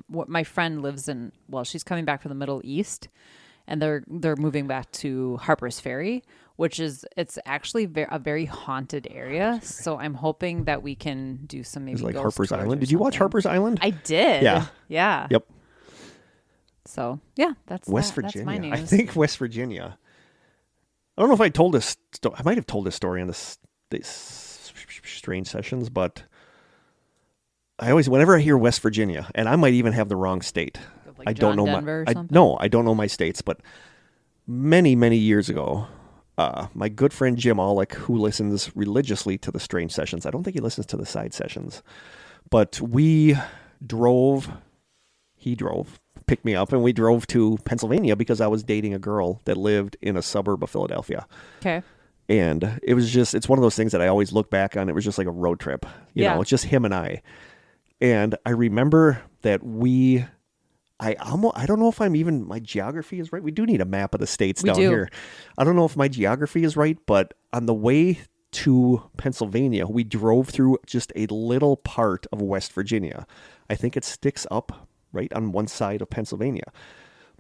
What my friend lives in. Well, she's coming back from the Middle East, and they're moving back to Harper's Ferry, which is it's actually a very haunted area. So I'm hoping that we can do some maybe. It's like Harper's Island. Did you watch Harper's Island? I did. Yeah. Yeah. Yep. So yeah, that's West Virginia. That's my news. I think West Virginia. I don't know if I told this. I might have told this story on this Strange Sessions, but. I always, whenever I hear West Virginia, and I might even have the wrong state. Like I don't know Denver I don't know my states, but many, many years ago, my good friend Jim Aulick, who listens religiously to the Strange Sessions, I don't think he listens to the side sessions, but he drove, picked me up, and we drove to Pennsylvania because I was dating a girl that lived in a suburb of Philadelphia. Okay. And it was just, it's one of those things that I always look back on. It was just like a road trip. You know, it's just him and I. And I remember that I don't know if my geography is right. We do need a map of the states down here. I don't know if my geography is right, but on the way to Pennsylvania, we drove through just a little part of West Virginia. I think it sticks up right on one side of Pennsylvania.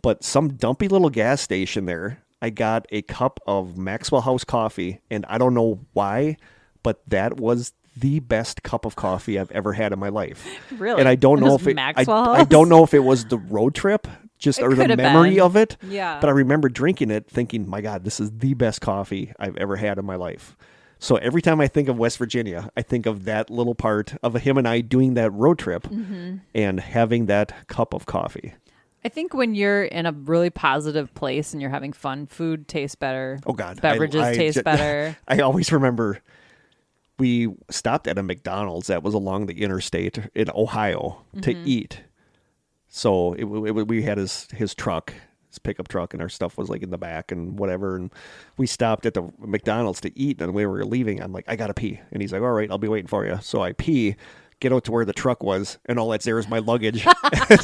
But some dumpy little gas station there, I got a cup of Maxwell House coffee, and I don't know why, but that was the best cup of coffee I've ever had in my life. Really? And I don't know if I don't know if it was the road trip, or the memory of it. Yeah. But I remember drinking it, thinking, "My God, this is the best coffee I've ever had in my life." So every time I think of West Virginia, I think of that little part of him and I doing that road trip and having that cup of coffee. I think when you're in a really positive place and you're having fun, food tastes better. Oh God, beverages taste better. I always remember. We stopped at a McDonald's that was along the interstate in Ohio to eat. So we had his truck, his pickup truck, and our stuff was like in the back and whatever. And we stopped at the McDonald's to eat. And when we were leaving, I'm like, I got to pee. And he's like, all right, I'll be waiting for you. So I pee, get out to where the truck was, and all that's there is my luggage. And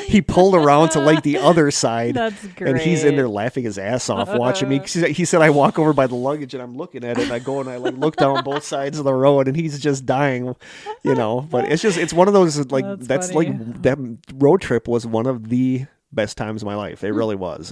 he pulled around to like the other side. That's great. And he's in there laughing his ass off watching me. He said I walk over by the luggage and I'm looking at it, and I go and I like look down both sides of the road, and he's just dying, you know. But it's one of those like that's funny. like that road trip was one of the best times of my life. It really was.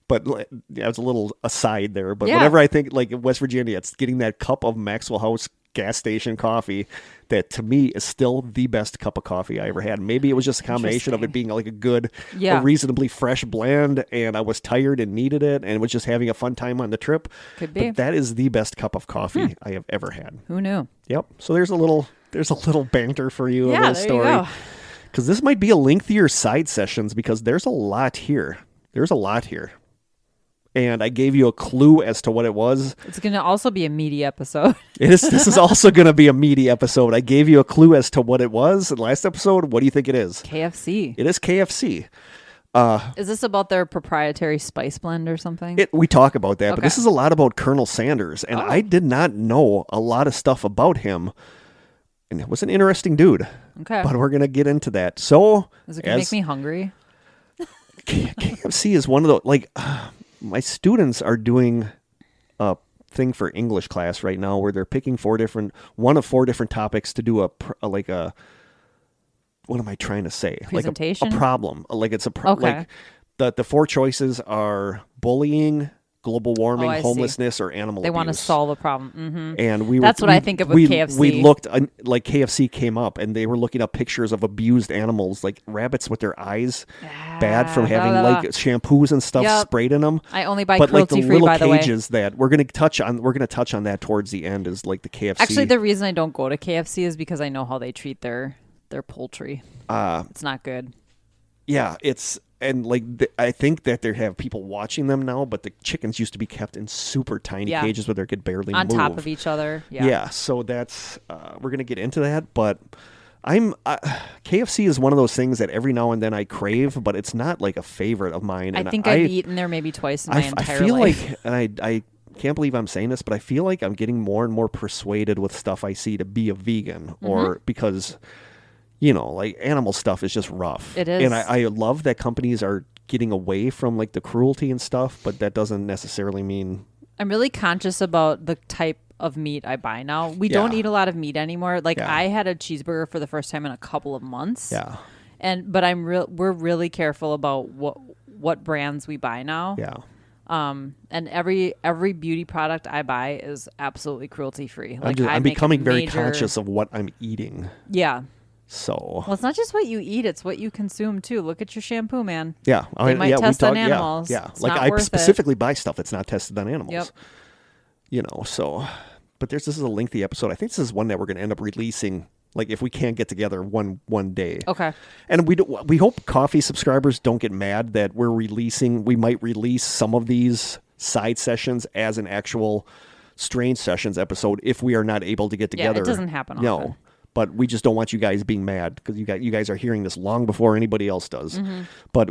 But yeah, it's a little aside there. But whenever I think like West Virginia, it's getting that cup of Maxwell House gas station coffee that to me is still the best cup of coffee I ever had. Maybe it was just a combination of it being like a good, a reasonably fresh blend, and I was tired and needed it and was just having a fun time on the trip. Could be. But that is the best cup of coffee I have ever had. Who knew? Yep. So there's a little banter for you, a little story. You go. Because this might be a lengthier side sessions because there's a lot here. And I gave you a clue as to what it was. It's going to also be a meaty episode. This is also going to be a meaty episode. I gave you a clue as to what it was in the last episode. What do you think it is? KFC. It is KFC. Is this about their proprietary spice blend or something? We talk about that, but this is a lot about Colonel Sanders. And I did not know a lot of stuff about him. And it was an interesting dude. Okay. But we're going to get into that. So, is it going to make me hungry? KFC is one of the, like... my students are doing a thing for English class right now where they're picking one of four different topics to do a what am I trying to say? Presentation? Like a problem. Like it's a like the four choices are bullying, global warming, homelessness, or animal abuse. They want to solve a problem. Mm-hmm. And that's what I think of with KFC. We looked, like KFC came up, and they were looking up pictures of abused animals, like rabbits with their eyes bad from having like shampoos and stuff sprayed in them. I only buy cruelty-free, by the way. But like the little cages that we're going to touch on that towards the end is like the KFC. Actually, the reason I don't go to KFC is because I know how they treat their poultry. It's not good. Yeah, and like I think that they have people watching them now, but the chickens used to be kept in super tiny cages where they could barely move. On top of each other. Yeah, so that's we're going to get into that, but KFC is one of those things that every now and then I crave, but it's not like a favorite of mine. I think I've eaten there maybe twice in my entire life. I feel like, and I can't believe I'm saying this, but I feel like I'm getting more and more persuaded with stuff I see to be a vegan, or because, like animal stuff is just rough. It is. And I love that companies are getting away from like the cruelty and stuff, but that doesn't necessarily mean. I'm really conscious about the type of meat I buy now. We don't eat a lot of meat anymore. Like I had a cheeseburger for the first time in a couple of months. Yeah. But we're really careful about what brands we buy now. Yeah. And every beauty product I buy is absolutely cruelty free. Like I'm becoming very conscious of what I'm eating. Yeah. So well, it's not just what you eat; it's what you consume too. Look at your shampoo, man. Yeah, they might test on animals. Yeah. Like I specifically buy stuff that's not tested on animals. Yep. So, but this is a lengthy episode. I think this is one that we're going to end up releasing. Like if we can't get together one day. Okay. And we hope coffee subscribers don't get mad that we might release some of these side sessions as an actual Strange Sessions episode if we are not able to get together. Yeah, it doesn't happen often. No. But we just don't want you guys being mad because you guys are hearing this long before anybody else does. Mm-hmm. But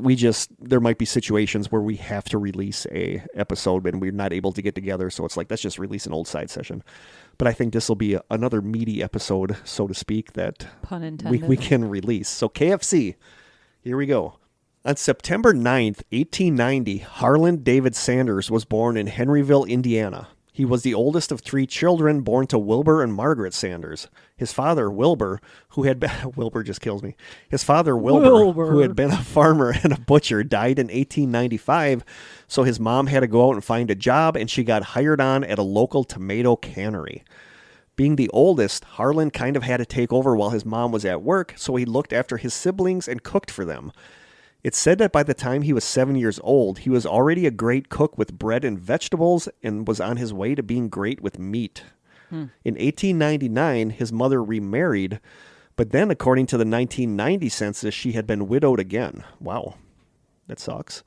there might be situations where we have to release a episode and we're not able to get together. So it's like, let's just release an old side session. But I think this will be another meaty episode, so to speak, that pun intended, we can release. So KFC, here we go. On September 9th, 1890, Harlan David Sanders was born in Henryville, Indiana. He was the oldest of 3 children born to Wilbur and Margaret Sanders. His father, Wilbur, who had been... Wilbur just kills me. His father, Wilbur, who had been a farmer and a butcher, died in 1895, so his mom had to go out and find a job, and she got hired on at a local tomato cannery. Being the oldest, Harlan kind of had to take over while his mom was at work, so he looked after his siblings and cooked for them. It's said that by the time he was 7 years old, he was already a great cook with bread and vegetables and was on his way to being great with meat. In 1899, his mother remarried, but then, according to the 1990 census, she had been widowed again. Wow, that sucks.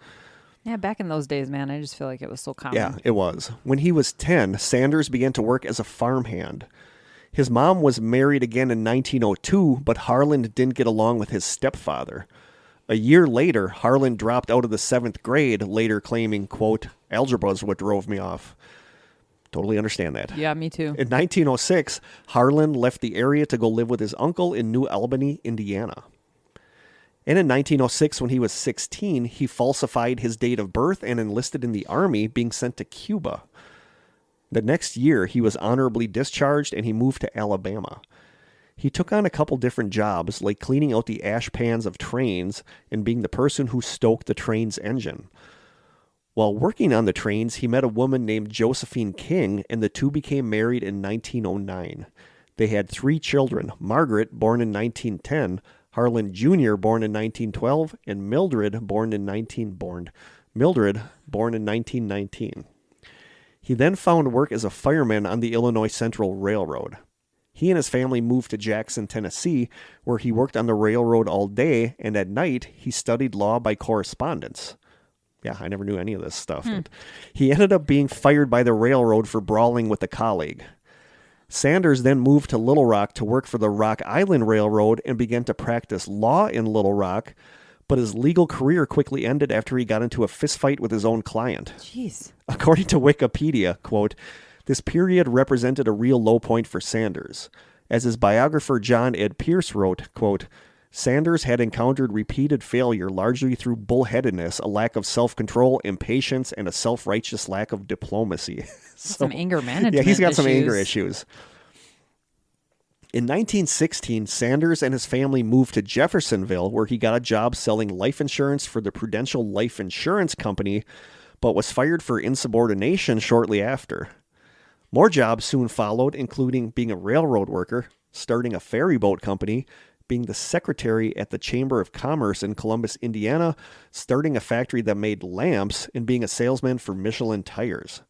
Yeah, back in those days, man, I just feel like it was so common. Yeah, it was. When he was 10, Sanders began to work as a farmhand. His mom was married again in 1902, but Harlan didn't get along with his stepfather. A year later, Harlan dropped out of the 7th grade, later claiming, quote, algebra is what drove me off. Totally understand that. Yeah, me too. In 1906, Harlan left the area to go live with his uncle in New Albany, Indiana. And in 1906, when he was 16, he falsified his date of birth and enlisted in the Army, being sent to Cuba. The next year, he was honorably discharged and he moved to Alabama. He took on a couple different jobs, like cleaning out the ash pans of trains and being the person who stoked the train's engine. While working on the trains, he met a woman named Josephine King, and the two became married in 1909. They had 3 children, Margaret, born in 1910, Harlan Jr., born in 1912, and Mildred, born in 1919. He then found work as a fireman on the Illinois Central Railroad. He and his family moved to Jackson, Tennessee, where he worked on the railroad all day, and at night, he studied law by correspondence. Yeah, I never knew any of this stuff. He ended up being fired by the railroad for brawling with a colleague. Sanders then moved to Little Rock to work for the Rock Island Railroad and began to practice law in Little Rock, but his legal career quickly ended after he got into a fistfight with his own client. Jeez. According to Wikipedia, quote, this period represented a real low point for Sanders. As his biographer John Ed Pierce wrote, quote, Sanders had encountered repeated failure largely through bullheadedness, a lack of self-control, impatience, and a self-righteous lack of diplomacy. Some anger management Yeah, he's got some anger issues. In 1916, Sanders and his family moved to Jeffersonville, where he got a job selling life insurance for the Prudential Life Insurance Company, but was fired for insubordination shortly after. More jobs soon followed, including being a railroad worker, starting a ferry boat company, being the secretary at the Chamber of Commerce in Columbus, Indiana, starting a factory that made lamps, and being a salesman for Michelin tires.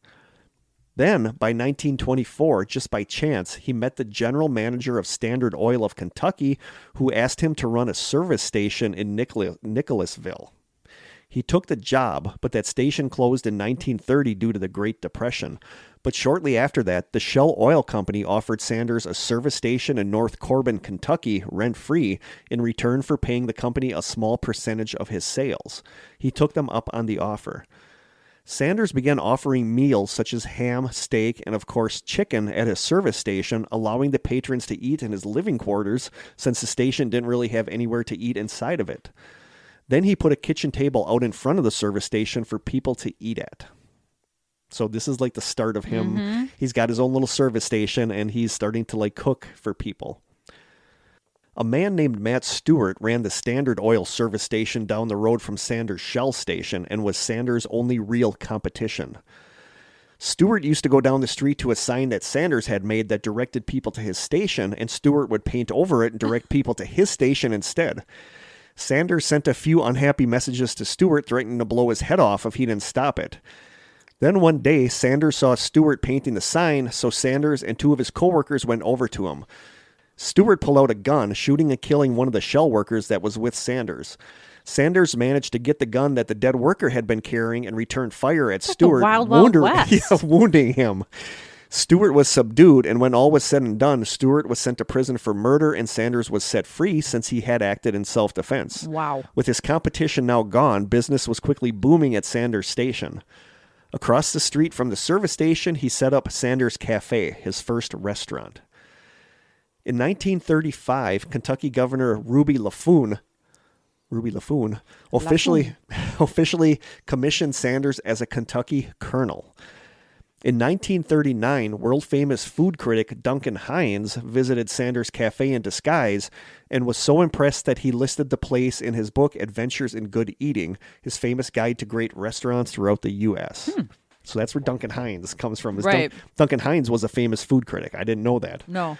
Then, by 1924, just by chance, he met the general manager of Standard Oil of Kentucky, who asked him to run a service station in Nicholasville. He took the job, but that station closed in 1930 due to the Great Depression. But shortly after that, the Shell Oil Company offered Sanders a service station in North Corbin, Kentucky, rent-free, in return for paying the company a small percentage of his sales. He took them up on the offer. Sanders began offering meals such as ham, steak, and of course chicken at his service station, allowing the patrons to eat in his living quarters since the station didn't really have anywhere to eat inside of it. Then he put a kitchen table out in front of the service station for people to eat at. So this is like the start of him. Mm-hmm. He's got his own little service station and he's starting to like cook for people. A man named Matt Stewart ran the Standard Oil service station down the road from Sanders' Shell station and was Sanders' only real competition. Stewart used to go down the street to a sign that Sanders had made that directed people to his station, and Stewart would paint over it and direct people to his station instead. Sanders sent a few unhappy messages to Stewart, threatening to blow his head off if he didn't stop it. Then one day, Sanders saw Stewart painting the sign, so Sanders and two of his coworkers went over to him. Stewart pulled out a gun, shooting and killing one of the Shell workers that was with Sanders. Sanders managed to get the gun that the dead worker had been carrying and returned fire at Stewart, Wild West. wounding him. Stewart was subdued, and when all was said and done, Stewart was sent to prison for murder, and Sanders was set free since he had acted in self-defense. Wow. With his competition now gone, business was quickly booming at Sanders' station. Across the street from the service station, he set up Sanders Cafe, his first restaurant. In 1935, Kentucky Governor Ruby Laffoon officially commissioned Sanders as a Kentucky colonel. In 1939, world-famous food critic Duncan Hines visited Sanders Cafe in disguise and was so impressed that he listed the place in his book Adventures in Good Eating, his famous guide to great restaurants throughout the U.S. So that's where Duncan Hines comes from. Right. Duncan Hines was a famous food critic. I didn't know that. No.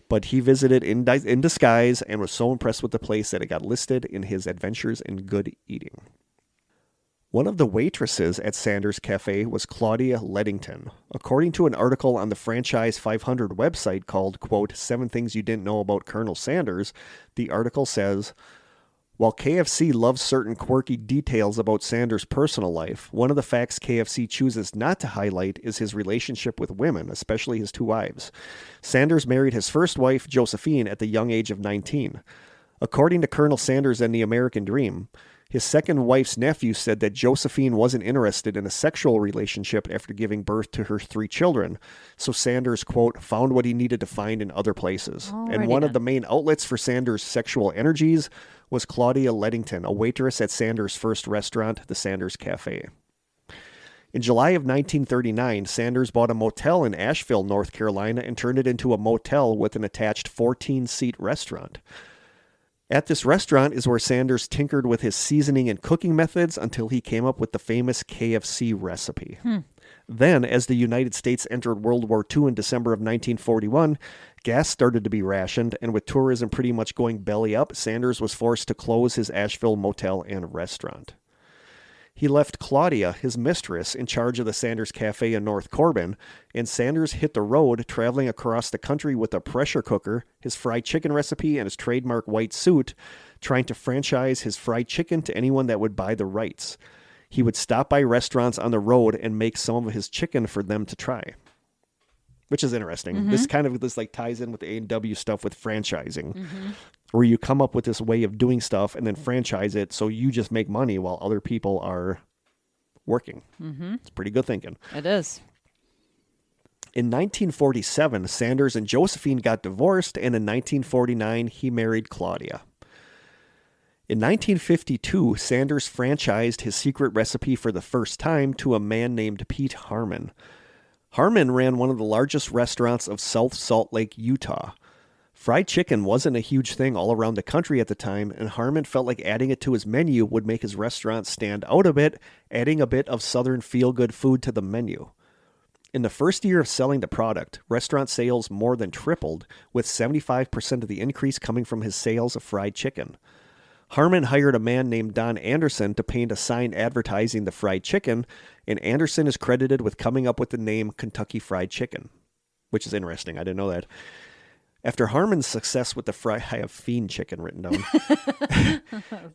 But he visited in disguise and was so impressed with the place that it got listed in his Adventures in Good Eating. One of the waitresses at Sanders Cafe was Claudia Leddington. According to an article on the Franchise 500 website called, quote, 7 Things You Didn't Know About Colonel Sanders, the article says, while KFC loves certain quirky details about Sanders' personal life, one of the facts KFC chooses not to highlight is his relationship with women, especially his 2 wives. Sanders married his first wife, Josephine, at the young age of 19. According to Colonel Sanders and the American Dream, his second wife's nephew said that Josephine wasn't interested in a sexual relationship after giving birth to her 3 children, so Sanders, quote, found what he needed to find in other places. And one of the main outlets for Sanders' sexual energies was Claudia Leddington, a waitress at Sanders' first restaurant, the Sanders Cafe. In July of 1939, Sanders bought a motel in Asheville, North Carolina, and turned it into a motel with an attached 14-seat restaurant. At this restaurant is where Sanders tinkered with his seasoning and cooking methods until he came up with the famous KFC recipe. Then, as the United States entered World War II in December of 1941, gas started to be rationed, and with tourism pretty much going belly up, Sanders was forced to close his Asheville motel and restaurant. He left Claudia, his mistress, in charge of the Sanders Cafe in North Corbin, and Sanders hit the road, traveling across the country with a pressure cooker, his fried chicken recipe, and his trademark white suit, trying to franchise his fried chicken to anyone that would buy the rights. He would stop by restaurants on the road and make some of his chicken for them to try, which is interesting. This like ties in with the A&W stuff with franchising, where you come up with this way of doing stuff and then franchise it so you just make money while other people are working. It's pretty good thinking. It is. In 1947, Sanders and Josephine got divorced, and in 1949, he married Claudia. In 1952, Sanders franchised his secret recipe for the first time to a man named Pete Harmon. Harmon ran one of the largest restaurants of South Salt Lake, Utah. Fried chicken wasn't a huge thing all around the country at the time, and Harmon felt like adding it to his menu would make his restaurant stand out a bit, adding a bit of Southern feel-good food to the menu. In the first year of selling the product, restaurant sales more than tripled, with 75% of the increase coming from his sales of fried chicken. Harmon hired a man named Don Anderson to paint a sign advertising the fried chicken, and Anderson is credited with coming up with the name Kentucky Fried Chicken, which is interesting. I didn't know that. After Harmon's success with the I have Fiend Chicken written down.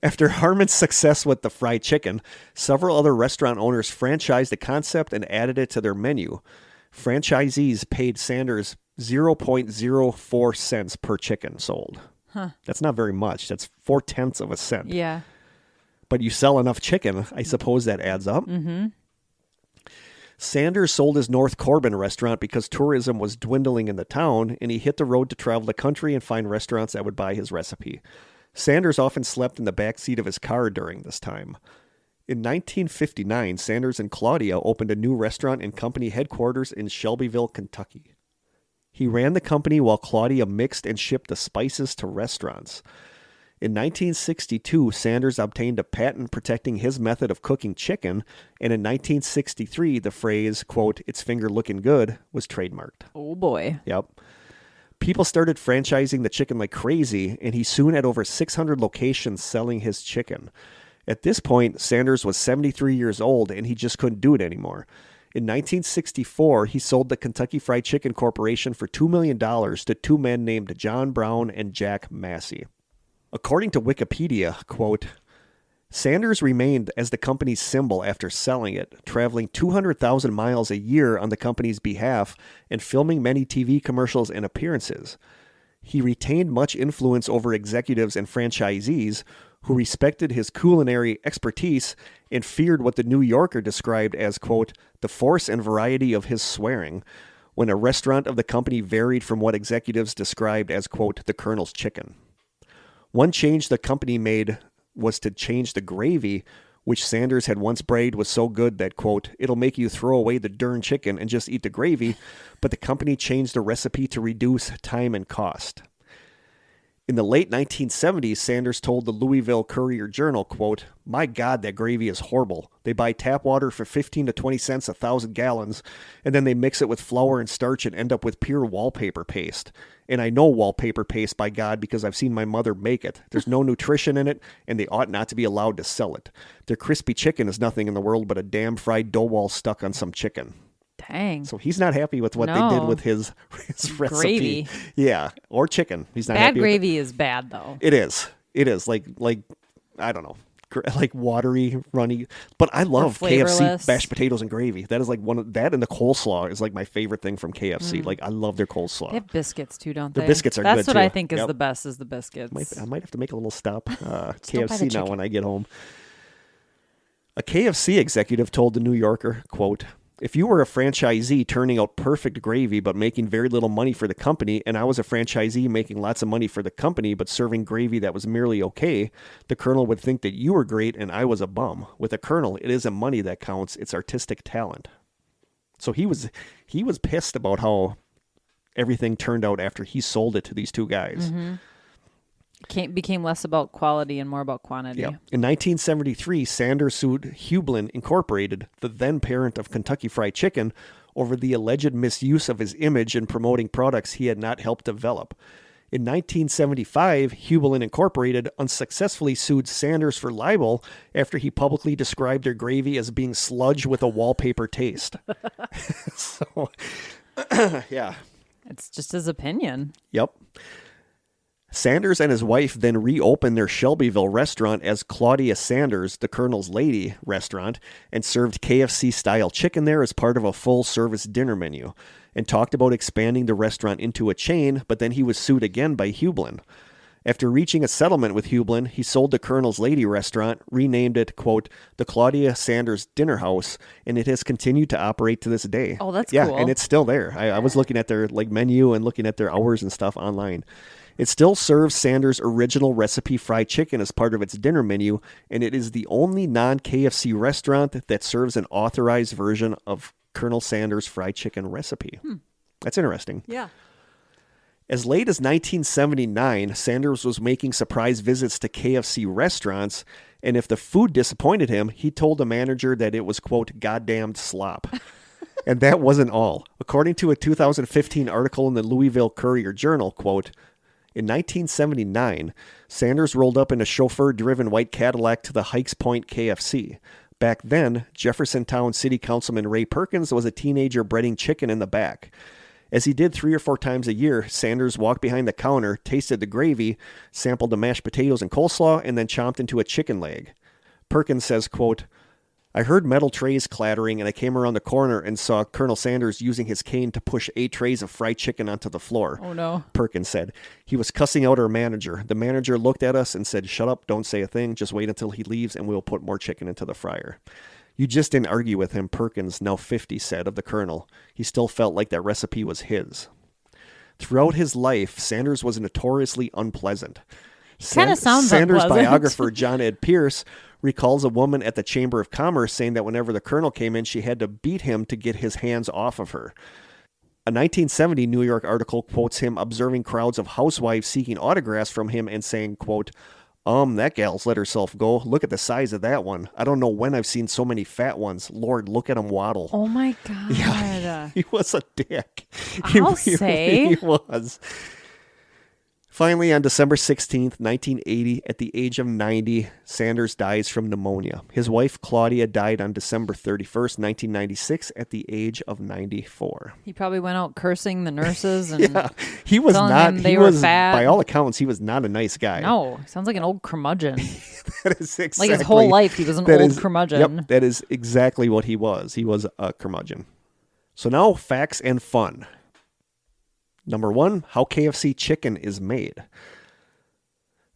After Harmon's success with the fried chicken, several other restaurant owners franchised the concept and added it to their menu. Franchisees paid Sanders 0.04 cents per chicken sold. Huh. That's not very much. That's 0.4 of a cent. Yeah. But you sell enough chicken, I suppose that adds up. Mm-hmm. Sanders sold his North Corbin restaurant because tourism was dwindling in the town, and he hit the road to travel the country and find restaurants that would buy his recipe. Sanders often slept in the back seat of his car during this time. In 1959, Sanders and Claudia opened a new restaurant and company headquarters in Shelbyville, Kentucky. He ran the company while Claudia mixed and shipped the spices to restaurants. In 1962, Sanders obtained a patent protecting his method of cooking chicken, and in 1963, the phrase, quote, "it's finger looking good," was trademarked. Oh, boy. Yep. People started franchising the chicken like crazy, and he soon had over 600 locations selling his chicken. At this point, Sanders was 73 years old, and he just couldn't do it anymore. In 1964, he sold the Kentucky Fried Chicken Corporation for $2 million to two men named John Brown and Jack Massey. According to Wikipedia, quote, Sanders remained as the company's symbol after selling it, traveling 200,000 miles a year on the company's behalf and filming many TV commercials and appearances. He retained much influence over executives and franchisees who respected his culinary expertise and feared what the New Yorker described as, quote, the force and variety of his swearing, when a restaurant of the company varied from what executives described as, quote, the Colonel's chicken. One change the company made was to change the gravy, which Sanders had once bragged was so good that, quote, it'll make you throw away the darn chicken and just eat the gravy, but the company changed the recipe to reduce time and cost. In the late 1970s, Sanders told the Louisville Courier-Journal, quote, my God, that gravy is horrible. They buy tap water for 15 to 20 cents 1,000 gallons, and then they mix it with flour and starch and end up with pure wallpaper paste. And I know wallpaper paste, by God, because I've seen my mother make it. There's no nutrition in it, and they ought not to be allowed to sell it. Their crispy chicken is nothing in the world but a damn fried dough ball stuck on some chicken. Dang. So he's not happy with what they did with his recipe. Gravy. Yeah, or chicken. He's not bad happy gravy is bad, though. It is. It is. Like I don't know. Like watery, runny. But I love KFC mashed potatoes and gravy. That is like one of that, and the coleslaw is like my favorite thing from KFC. Like I love their coleslaw. They have biscuits too, don't they? Their biscuits are good too. That's what I think is the best, is the biscuits. I might have to make a little stop. KFC now when I get home. A KFC executive told the New Yorker, quote, if you were a franchisee turning out perfect gravy but making very little money for the company, and I was a franchisee making lots of money for the company but serving gravy that was merely okay, the Colonel would think that you were great and I was a bum. With a Colonel, it isn't money that counts, it's artistic talent. So he was pissed about how everything turned out after he sold it to these two guys. Mm-hmm. Became less about quality and more about quantity. Yeah. In 1973, Sanders sued Hublin Incorporated, the then parent of Kentucky Fried Chicken, over the alleged misuse of his image in promoting products he had not helped develop. In 1975, Hublin Incorporated unsuccessfully sued Sanders for libel after he publicly described their gravy as being sludge with a wallpaper taste. So, yeah. It's just his opinion. Yep. Sanders and his wife then reopened their Shelbyville restaurant as Claudia Sanders, the Colonel's Lady restaurant, and served KFC-style chicken there as part of a full-service dinner menu, and talked about expanding the restaurant into a chain, but then he was sued again by Hublin. After reaching a settlement with Hublin, he sold the Colonel's Lady restaurant, renamed it, quote, the Claudia Sanders Dinner House, and it has continued to operate to this day. Oh, that's cool. Yeah, and it's still there. I was looking at their menu and looking at their hours and stuff online. It still serves Sanders' original recipe fried chicken as part of its dinner menu, and it is the only non-KFC restaurant that serves an authorized version of Colonel Sanders' fried chicken recipe. That's interesting. Yeah. As late as 1979, Sanders was making surprise visits to KFC restaurants, and if the food disappointed him, he told the manager that it was, quote, goddamned slop. And that wasn't all. According to a 2015 article in the Louisville Courier-Journal, quote, in 1979, Sanders rolled up in a chauffeur-driven white Cadillac to the Hikes Point KFC. Back then, Jeffersontown City Councilman Ray Perkins was a teenager breading chicken in the back. As he did 3 or 4 times a year, Sanders walked behind the counter, tasted the gravy, sampled the mashed potatoes and coleslaw, and then chomped into a chicken leg. Perkins says, quote, I heard metal trays clattering, and I came around the corner and saw Colonel Sanders using his cane to push 8 trays of fried chicken onto the floor. Oh, no. Perkins said. He was cussing out our manager. The manager looked at us and said, shut up, don't say a thing, just wait until he leaves and we'll put more chicken into the fryer. You just didn't argue with him, Perkins, now 50, said of the Colonel. He still felt like that recipe was his. Throughout his life, Sanders was notoriously unpleasant. Kind of sounds Sanders' unpleasant. biographer, John Ed Pierce, recalls a woman at the Chamber of Commerce saying that whenever the Colonel came in, she had to beat him to get his hands off of her. A 1970 New York article quotes him observing crowds of housewives seeking autographs from him and saying, quote, that gal's let herself go. Look at the size of that one. I don't know when I've seen so many fat ones. Lord, look at him waddle. Oh, my God. Yeah, he was a dick. I'll say. He was. Finally, on December 16th, 1980, at the age of 90, Sanders dies from pneumonia. His wife, Claudia, died on December 31st, 1996, at the age of 94. He probably went out cursing the nurses and he was not. They were fat. By all accounts, he was not a nice guy. No, sounds like an old curmudgeon. That is exactly. Like his whole life, he was an old curmudgeon. Yep, that is exactly what he was. He was a curmudgeon. So now, facts and fun. Number 1, how KFC chicken is made.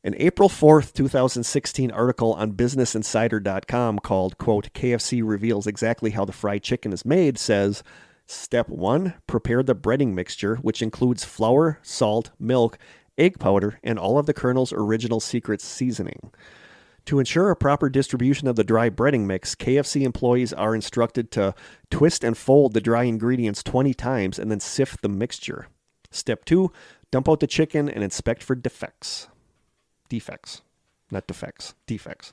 An April 4th, 2016 article on BusinessInsider.com called, quote, KFC reveals exactly how the fried chicken is made says, Step 1, prepare the breading mixture, which includes flour, salt, milk, egg powder, and all of the Colonel's original secret seasoning. To ensure a proper distribution of the dry breading mix, KFC employees are instructed to twist and fold the dry ingredients 20 times and then sift the mixture. Step 2, dump out the chicken and inspect for defects. Not defects.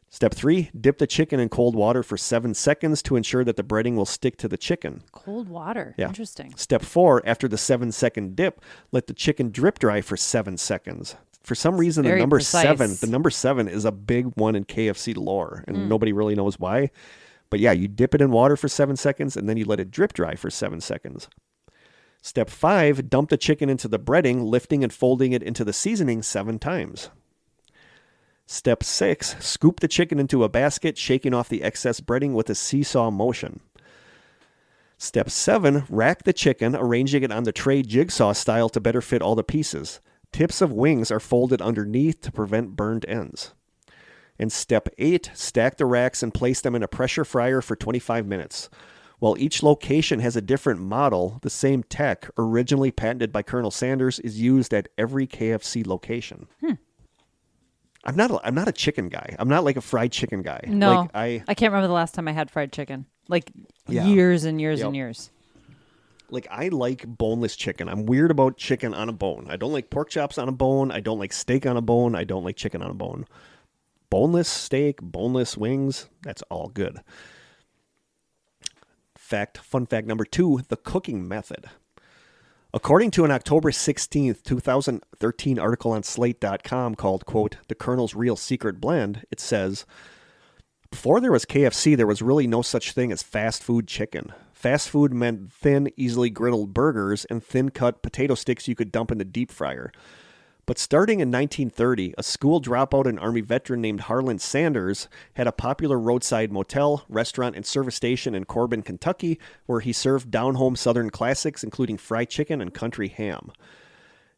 Step 3, dip the chicken in cold water for 7 seconds to ensure that the breading will stick to the chicken. Cold water. Yeah. Interesting. Step 4, after the 7-second dip, let the chicken drip dry for 7 seconds. For some reason, the number 7 is a big one in KFC lore, and nobody really knows why. But yeah, you dip it in water for 7 seconds, and then you let it drip dry for 7 seconds. Step 5, dump the chicken into the breading, lifting and folding it into the seasoning 7 times. Step 6, scoop the chicken into a basket, shaking off the excess breading with a seesaw motion. Step 7, rack the chicken, arranging it on the tray jigsaw style to better fit all the pieces. Tips of wings are folded underneath to prevent burned ends. And step 8, stack the racks and place them in a pressure fryer for 25 minutes. While each location has a different model, the same tech, originally patented by Colonel Sanders, is used at every KFC location. I'm not a chicken guy. I'm not like a fried chicken guy. No, I can't remember the last time I had fried chicken. Years and years and years. Like, I like boneless chicken. I'm weird about chicken on a bone. I don't like pork chops on a bone. I don't like steak on a bone. I don't like chicken on a bone. Boneless steak, boneless wings, that's all good. Fun fact number 2, the cooking method. According to an October 16th, 2013 article on Slate.com called, quote, The Colonel's Real Secret Blend, it says, before there was KFC, there was really no such thing as fast food chicken. Fast food meant thin, easily griddled burgers and thin-cut potato sticks you could dump in the deep fryer. But starting in 1930, a school dropout and Army veteran named Harlan Sanders had a popular roadside motel, restaurant, and service station in Corbin, Kentucky, where he served down-home Southern classics, including fried chicken and country ham.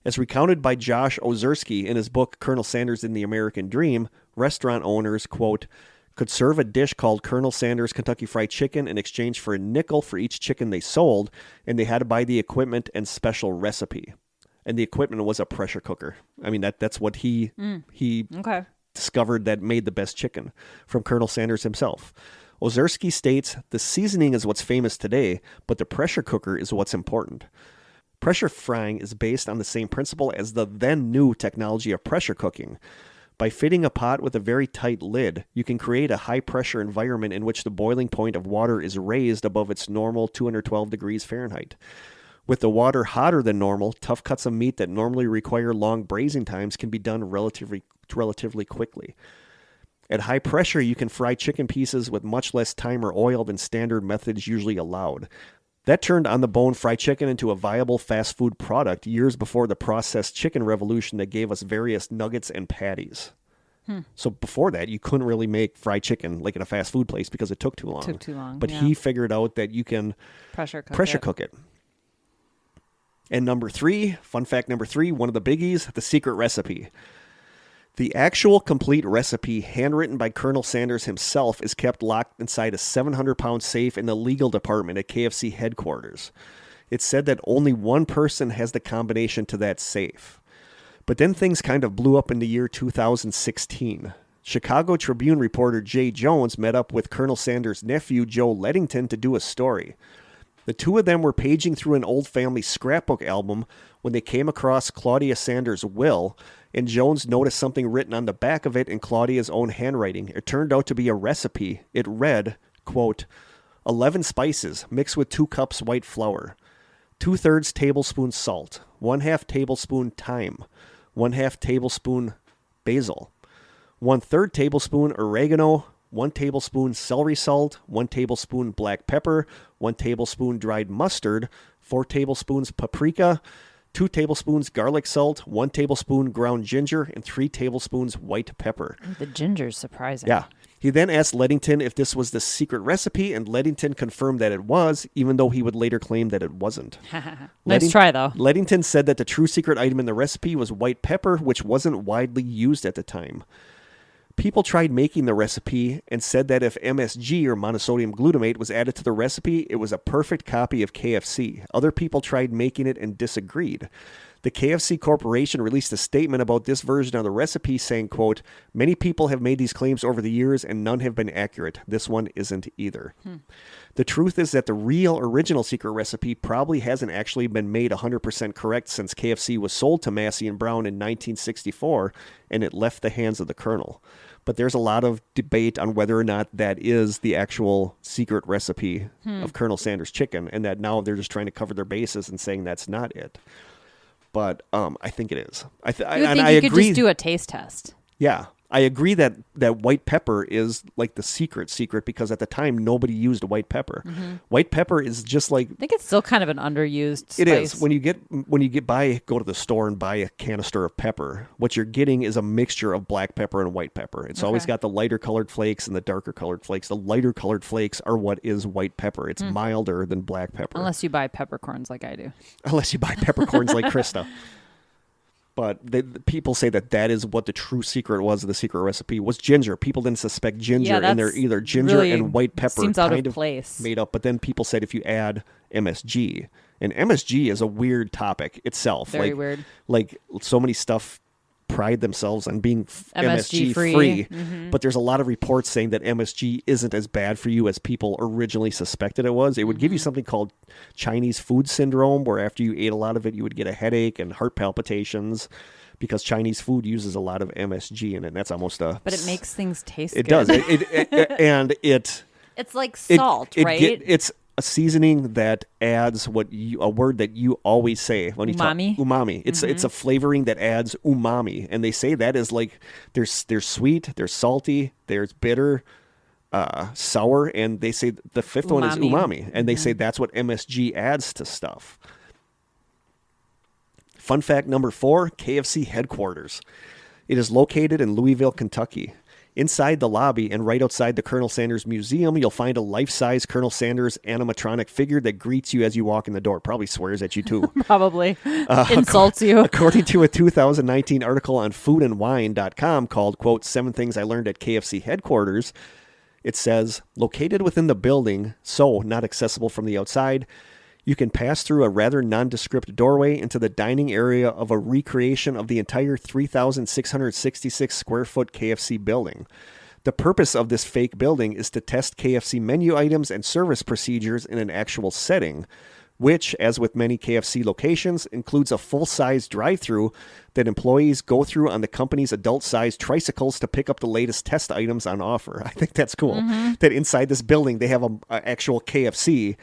As recounted by Josh Ozersky in his book Colonel Sanders and the American Dream, restaurant owners, quote, could serve a dish called Colonel Sanders Kentucky Fried Chicken in exchange for a nickel for each chicken they sold, and they had to buy the equipment and special recipe. And the equipment was a pressure cooker. I mean, that's what he discovered that made the best chicken from Colonel Sanders himself. Ozersky states, the seasoning is what's famous today, but the pressure cooker is what's important. Pressure frying is based on the same principle as the then new technology of pressure cooking. By fitting a pot with a very tight lid, you can create a high-pressure environment in which the boiling point of water is raised above its normal 212 degrees Fahrenheit. With the water hotter than normal, tough cuts of meat that normally require long braising times can be done relatively quickly. At high pressure, you can fry chicken pieces with much less time or oil than standard methods usually allowed. That turned on-the-bone fried chicken into a viable fast food product years before the processed chicken revolution that gave us various nuggets and patties. So before that, you couldn't really make fried chicken like in a fast food place because it took too long. But he figured out that you can pressure cook it. And fun fact number 3, one of the biggies, the secret recipe. The actual complete recipe, handwritten by Colonel Sanders himself, is kept locked inside a 700-pound safe in the legal department at KFC headquarters. It's said that only one person has the combination to that safe. But then things kind of blew up in the year 2016. Chicago Tribune reporter Jay Jones met up with Colonel Sanders' nephew Joe Ledington to do a story. The two of them were paging through an old family scrapbook album when they came across Claudia Sanders' will, and Jones noticed something written on the back of it in Claudia's own handwriting. It turned out to be a recipe. It read, quote, 11 spices mixed with 2 cups white flour, 2/3 tablespoon salt, 1/2 tablespoon thyme, 1/2 tablespoon basil, 1/3 tablespoon oregano, 1 tablespoon celery salt, 1 tablespoon black pepper, 1 tablespoon dried mustard, 4 tablespoons paprika, 2 tablespoons garlic salt, 1 tablespoon ground ginger, and 3 tablespoons white pepper. The ginger's surprising. Yeah. He then asked Ledington if this was the secret recipe, and Ledington confirmed that it was, even though he would later claim that it wasn't. Nice try, though. Ledington said that the true secret item in the recipe was white pepper, which wasn't widely used at the time. People tried making the recipe and said that if MSG, or monosodium glutamate, was added to the recipe, it was a perfect copy of KFC. Other people tried making it and disagreed. The KFC Corporation released a statement about this version of the recipe saying, quote, many people have made these claims over the years and none have been accurate. This one isn't either. The truth is that the real original secret recipe probably hasn't actually been made 100% correct since KFC was sold to Massey and Brown in 1964 and it left the hands of the Colonel. But there's a lot of debate on whether or not that is the actual secret recipe of Colonel Sanders chicken, and that now they're just trying to cover their bases and saying that's not it. But I think it is. I could just do a taste test. Yeah. I agree that white pepper is like the secret because at the time nobody used white pepper. White pepper is just like, I think it's still kind of an underused spice. It is. When you go to the store and buy a canister of pepper, what you're getting is a mixture of black pepper and white pepper. It's always got the lighter colored flakes and the darker colored flakes. The lighter colored flakes are what is white pepper. It's milder than black pepper. Unless you buy peppercorns like I do. Unless you buy peppercorns like Krista. But people say that is what the true secret was of the secret recipe was ginger. People didn't suspect ginger, and they're either ginger really and white pepper seems out of place. Made up. But then people said if you add MSG, and MSG is a weird topic itself. Very weird. Like so many stuff pride themselves on being MSG free. But there's a lot of reports saying that MSG isn't as bad for you as people originally suspected it was. It would give you something called Chinese food syndrome, where after you ate a lot of it, you would get a headache and heart palpitations because Chinese food uses a lot of MSG in it. And that's almost But it makes things taste good. It does. It's like salt, right? It's a seasoning that adds a word that you always say when you umami. Talk umami. It's a flavoring that adds umami, and they say that is like there's sweet, there's salty, there's bitter, sour, and they say the fifth one is umami, and they say that's what MSG adds to stuff. Fun fact number 4: KFC headquarters. It is located in Louisville, Kentucky. Inside the lobby and right outside the Colonel Sanders Museum, you'll find a life-size Colonel Sanders animatronic figure that greets you as you walk in the door. Probably swears at you, too. Probably. Insults you. According to a 2019 article on foodandwine.com called, quote, 7 Things I Learned at KFC Headquarters, it says, located within the building, so not accessible from the outside, you can pass through a rather nondescript doorway into the dining area of a recreation of the entire 3,666 square foot KFC building. The purpose of this fake building is to test KFC menu items and service procedures in an actual setting, which, as with many KFC locations, includes a full-size drive-through that employees go through on the company's adult-sized tricycles to pick up the latest test items on offer. I think that's cool. That inside this building, they have an actual KFC,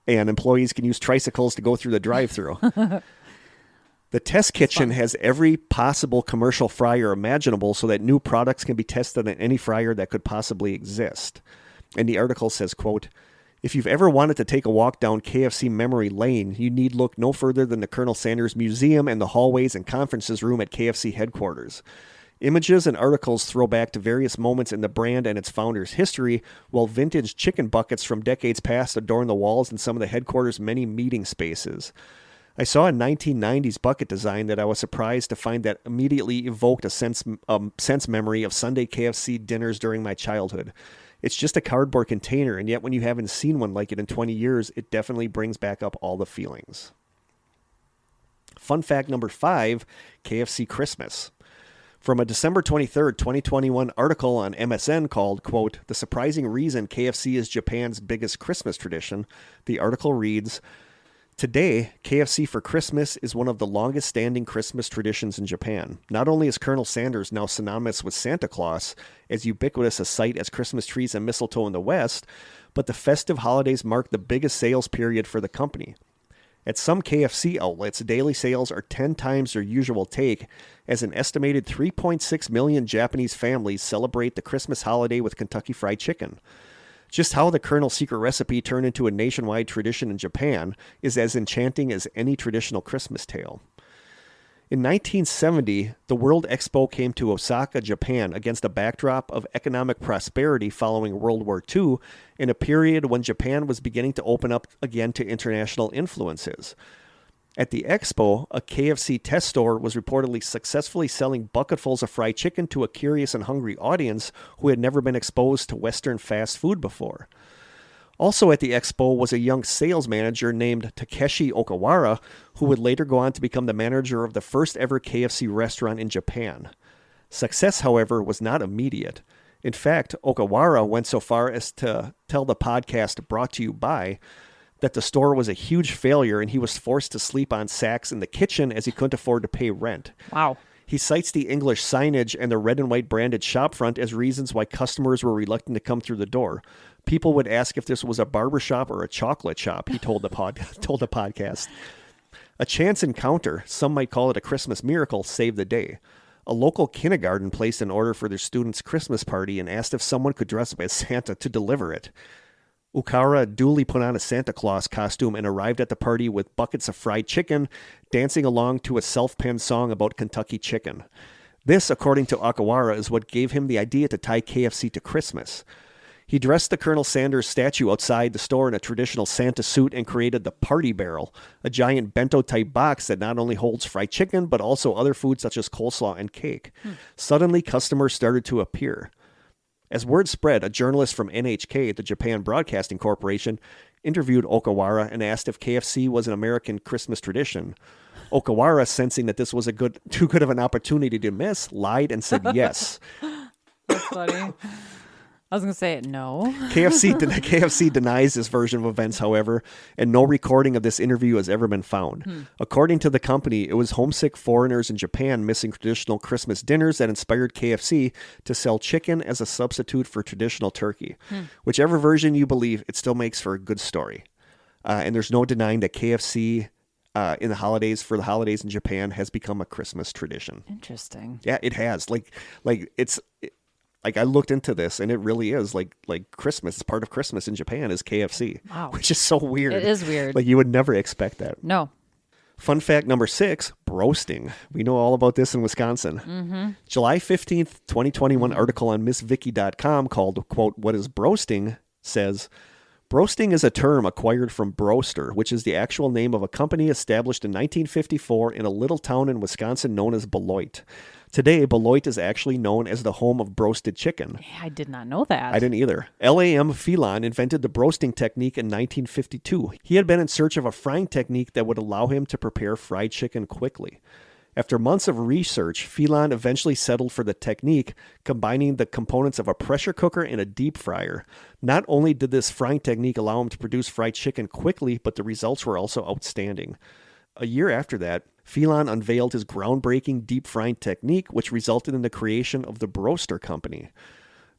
and employees can use tricycles to go through the drive-thru. The test kitchen has every possible commercial fryer imaginable so that new products can be tested on any fryer that could possibly exist. And the article says, quote, If you've ever wanted to take a walk down KFC memory lane, you need look no further than the Colonel Sanders Museum and the hallways and conferences room at KFC headquarters. Images and articles throw back to various moments in the brand and its founder's history, while vintage chicken buckets from decades past adorn the walls in some of the headquarters' many meeting spaces. I saw a 1990s bucket design that I was surprised to find that immediately evoked a sense memory of Sunday KFC dinners during my childhood. It's just a cardboard container, and yet when you haven't seen one like it in 20 years, it definitely brings back up all the feelings. Fun fact number 5, KFC Christmas. From a December 23rd, 2021 article on MSN called, quote, "The Surprising Reason KFC is Japan's Biggest Christmas Tradition," the article reads, "Today, KFC for Christmas is one of the longest-standing Christmas traditions in Japan. Not only is Colonel Sanders now synonymous with Santa Claus, as ubiquitous a sight as Christmas trees and mistletoe in the West, but the festive holidays mark the biggest sales period for the company. At some KFC outlets, daily sales are 10 times their usual take, as an estimated 3.6 million Japanese families celebrate the Christmas holiday with Kentucky Fried Chicken. Just how the Colonel's secret recipe turned into a nationwide tradition in Japan is as enchanting as any traditional Christmas tale. In 1970, the World Expo came to Osaka, Japan, against a backdrop of economic prosperity following World War II, in a period when Japan was beginning to open up again to international influences. At the expo, a KFC test store was reportedly successfully selling bucketfuls of fried chicken to a curious and hungry audience who had never been exposed to Western fast food before. Also at the expo was a young sales manager named Takeshi Okawara, who would later go on to become the manager of the first ever KFC restaurant in Japan. Success, however, was not immediate. In fact, Okawara went so far as to tell the podcast Brought to You By that the store was a huge failure and he was forced to sleep on sacks in the kitchen as he couldn't afford to pay rent. Wow. He cites the English signage and the red and white branded shopfront as reasons why customers were reluctant to come through the door. People would ask if this was a barber shop or a chocolate shop, he told the podcast. A chance encounter, some might call it a Christmas miracle, saved the day. A local kindergarten placed an order for their students' Christmas party and asked if someone could dress up as Santa to deliver it. Ukara duly put on a Santa Claus costume and arrived at the party with buckets of fried chicken, dancing along to a self-penned song about Kentucky chicken. This, according to Okawara, is what gave him the idea to tie KFC to Christmas. He dressed the Colonel Sanders statue outside the store in a traditional Santa suit and created the Party Barrel, a giant bento-type box that not only holds fried chicken, but also other foods such as coleslaw and cake. Suddenly, customers started to appear. As word spread, a journalist from NHK, the Japan Broadcasting Corporation, interviewed Okawara and asked if KFC was an American Christmas tradition. Okawara, sensing that this was too good of an opportunity to miss, lied and said yes. That's funny. I was going to say no. KFC denies this version of events, however, and no recording of this interview has ever been found. According to the company, it was homesick foreigners in Japan missing traditional Christmas dinners that inspired KFC to sell chicken as a substitute for traditional turkey. Whichever version you believe, it still makes for a good story. And there's no denying that KFC for the holidays in Japan has become a Christmas tradition. Interesting. Yeah, it has. I looked into this, and it really is like Christmas. Part of Christmas in Japan is KFC. Wow. Which is so weird. It is weird. You would never expect that. No. Fun fact number 6, broasting. We know all about this in Wisconsin. July 15th, 2021 article on MissVicky.com called, quote, "What is broasting?" says, "Broasting is a term acquired from Broaster, which is the actual name of a company established in 1954 in a little town in Wisconsin known as Beloit. Today, Beloit is actually known as the home of broasted chicken." I did not know that. I didn't either. L.A.M. Phelan invented the broasting technique in 1952. He had been in search of a frying technique that would allow him to prepare fried chicken quickly. After months of research, Phelan eventually settled for the technique, combining the components of a pressure cooker and a deep fryer. Not only did this frying technique allow him to produce fried chicken quickly, but the results were also outstanding. A year after that, Phelan unveiled his groundbreaking deep frying technique, which resulted in the creation of the Broaster Company.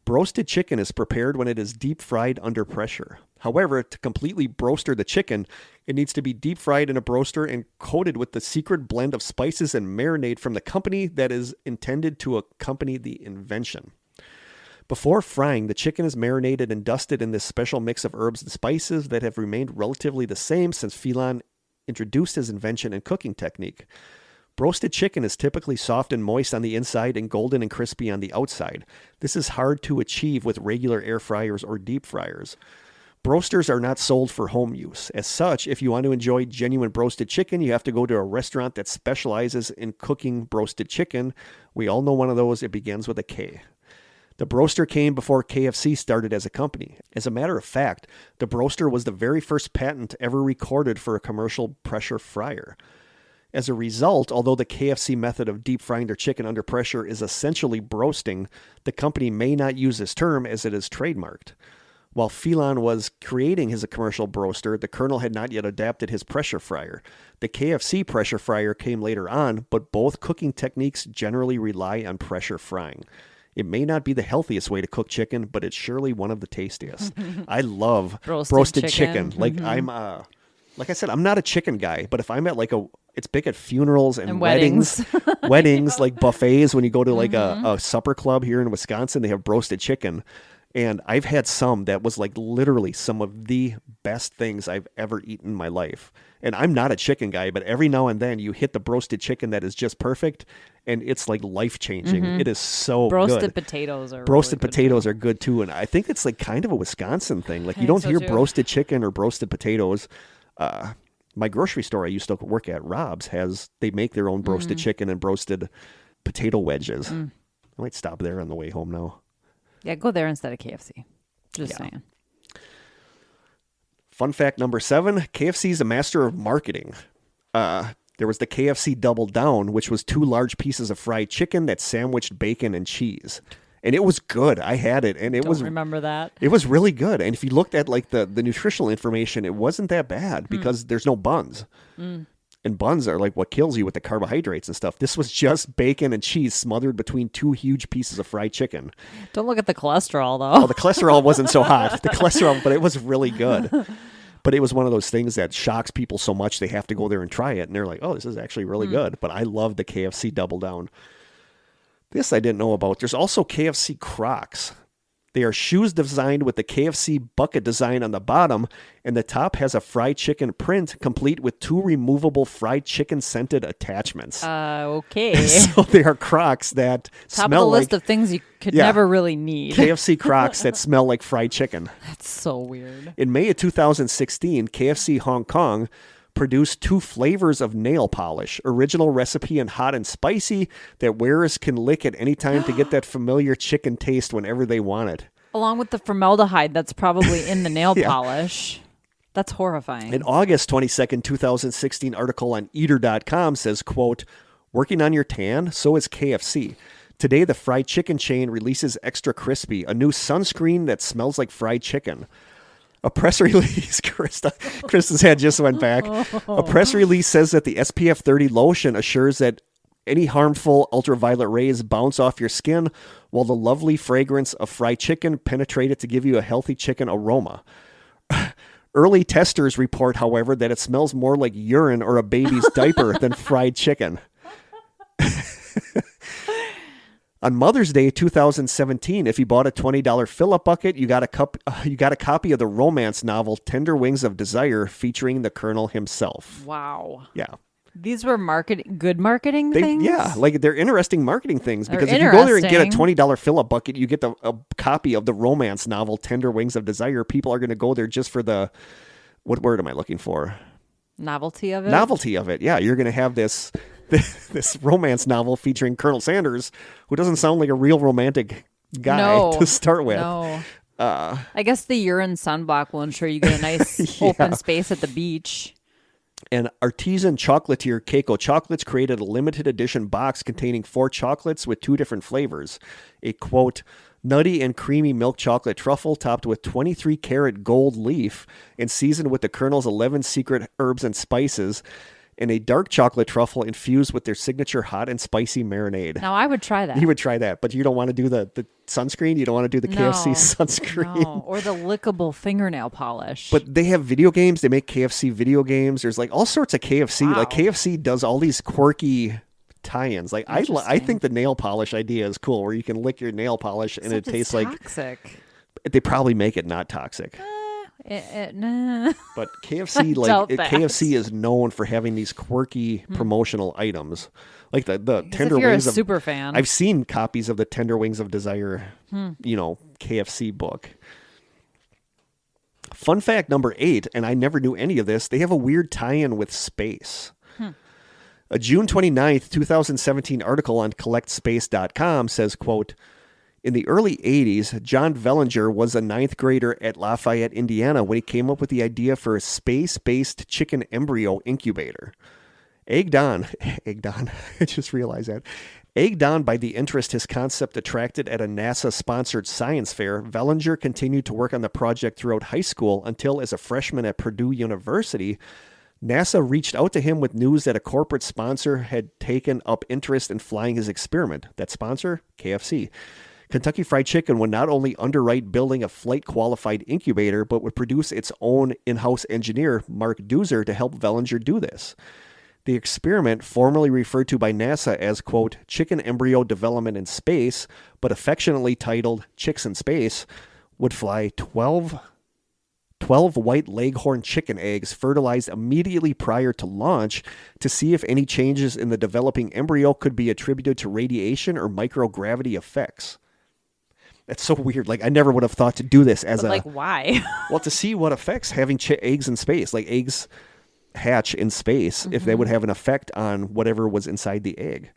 Broasted chicken is prepared when it is deep fried under pressure. However, to completely broaster the chicken, it needs to be deep fried in a broaster and coated with the secret blend of spices and marinade from the company that is intended to accompany the invention. Before frying, the chicken is marinated and dusted in this special mix of herbs and spices that have remained relatively the same since Phelan introduced his invention and cooking technique. Broasted chicken is typically soft and moist on the inside and golden and crispy on the outside. This is hard to achieve with regular air fryers or deep fryers. Broasters are not sold for home use. As such, if you want to enjoy genuine broasted chicken, you have to go to a restaurant that specializes in cooking broasted chicken. We all know one of those. It begins with a K. The broaster came before KFC started as a company. As a matter of fact, the broaster was the very first patent ever recorded for a commercial pressure fryer. As a result, although the KFC method of deep frying their chicken under pressure is essentially broasting, the company may not use this term as it is trademarked. While Phelan was creating his commercial broaster, the Colonel had not yet adapted his pressure fryer. The KFC pressure fryer came later on, but both cooking techniques generally rely on pressure frying. It may not be the healthiest way to cook chicken, but it's surely one of the tastiest. I love broasted chicken. Like like I said, I'm not a chicken guy, but if I'm at it's big at funerals and weddings, like buffets. When you go to like a supper club here in Wisconsin, they have broasted chicken. And I've had some that was like literally some of the best things I've ever eaten in my life. And I'm not a chicken guy, but every now and then you hit the broasted chicken that is just perfect, and it's like life-changing. It is so broasted good. Potatoes are Broasted really potatoes are good too, and I think it's like kind of a Wisconsin thing. Like you don't hear broasted chicken or broasted potatoes. My grocery store I used to work at, Rob's, they make their own broasted chicken and broasted potato wedges. I might stop there on the way home now. Yeah, go there instead of KFC. Just saying. Fun fact number 7, KFC is a master of marketing. There was the KFC Double Down, which was 2 large pieces of fried chicken that sandwiched bacon and cheese. And it was good. I had it, and Don't remember that. It was really good. And if you looked at like the nutritional information, it wasn't that bad because there's no buns. And buns are like what kills you with the carbohydrates and stuff. This was just bacon and cheese smothered between 2 huge pieces of fried chicken. Don't look at the cholesterol, though. Oh, the cholesterol wasn't so hot. But it was really good. But it was one of those things that shocks people so much they have to go there and try it. And they're like, oh, this is actually really good. But I love the KFC Double Down. This I didn't know about. There's also KFC Crocs. They are shoes designed with the KFC bucket design on the bottom, and the top has a fried chicken print complete with 2 removable fried chicken scented attachments. Okay. So they are Crocs that top smell of the like... list of things you could never really need. KFC Crocs that smell like fried chicken. That's so weird. In May of 2016, KFC Hong Kong produced 2 flavors of nail polish, original recipe and hot and spicy, that wearers can lick at any time to get that familiar chicken taste whenever they want it. Along with the formaldehyde that's probably in the nail polish. That's horrifying. An August 22nd, 2016 article on Eater.com says, quote, working on your tan? So is KFC. Today, the fried chicken chain releases Extra Crispy, a new sunscreen that smells like fried chicken. A press release, Krista's head just went back. A press release says that the SPF 30 lotion assures that any harmful ultraviolet rays bounce off your skin, while the lovely fragrance of fried chicken penetrate it to give you a healthy chicken aroma. Early testers report, however, that it smells more like urine or a baby's diaper than fried chicken. On Mother's Day 2017, if you bought a $20 fill-up bucket, you got a copy of the romance novel Tender Wings of Desire featuring the Colonel himself. Wow. Yeah. These were good marketing things? Yeah, like they're interesting marketing things, because if you go there and get a $20 fill-up bucket, you get a copy of the romance novel Tender Wings of Desire. People are going to go there just for what word am I looking for? Novelty of it? Novelty of it, yeah. You're going to have this romance novel featuring Colonel Sanders, who doesn't sound like a real romantic guy to start with. No. I guess the urine sunblock will ensure you get a nice open space at the beach. And artisan chocolatier Keiko Chocolates created a limited edition box containing 4 chocolates with 2 different flavors. A, quote, nutty and creamy milk chocolate truffle topped with 23-karat gold leaf and seasoned with the Colonel's 11 secret herbs and spices, and a dark chocolate truffle infused with their signature hot and spicy marinade. Now, I would try that. You would try that, but you don't want to do the sunscreen? You don't want to do the KFC sunscreen? No, or the lickable fingernail polish. But they have video games. They make KFC video games. There's like all sorts of KFC. Wow. Like KFC does all these quirky tie-ins. Like I think the nail polish idea is cool, where you can lick your nail polish and it tastes like toxic. They probably make it not toxic. Nah. But KFC, KFC is known for having these quirky promotional items, like the tender wings. If you're a super fan, I've seen copies of the Tender Wings of Desire, KFC book. Fun fact number 8, and I never knew any of this, they have a weird tie-in with space. A June 29th, 2017 article on collectspace.com says, quote, in the early 80s, John Vellinger was a 9th grader at Lafayette, Indiana, when he came up with the idea for a space-based chicken embryo incubator. Egged on, I just realized that. Egged on by the interest his concept attracted at a NASA-sponsored science fair, Vellinger continued to work on the project throughout high school until, as a freshman at Purdue University, NASA reached out to him with news that a corporate sponsor had taken up interest in flying his experiment. That sponsor? KFC. Kentucky Fried Chicken would not only underwrite building a flight-qualified incubator, but would produce its own in-house engineer, Mark Doozer, to help Vellinger do this. The experiment, formerly referred to by NASA as, quote, chicken embryo development in space, but affectionately titled Chicks in Space, would fly 12 white leghorn chicken eggs fertilized immediately prior to launch to see if any changes in the developing embryo could be attributed to radiation or microgravity effects. That's so weird. Like, I never would have thought to do this as why? Well, to see what effects having eggs in space, like eggs hatch in space, if they would have an effect on whatever was inside the egg.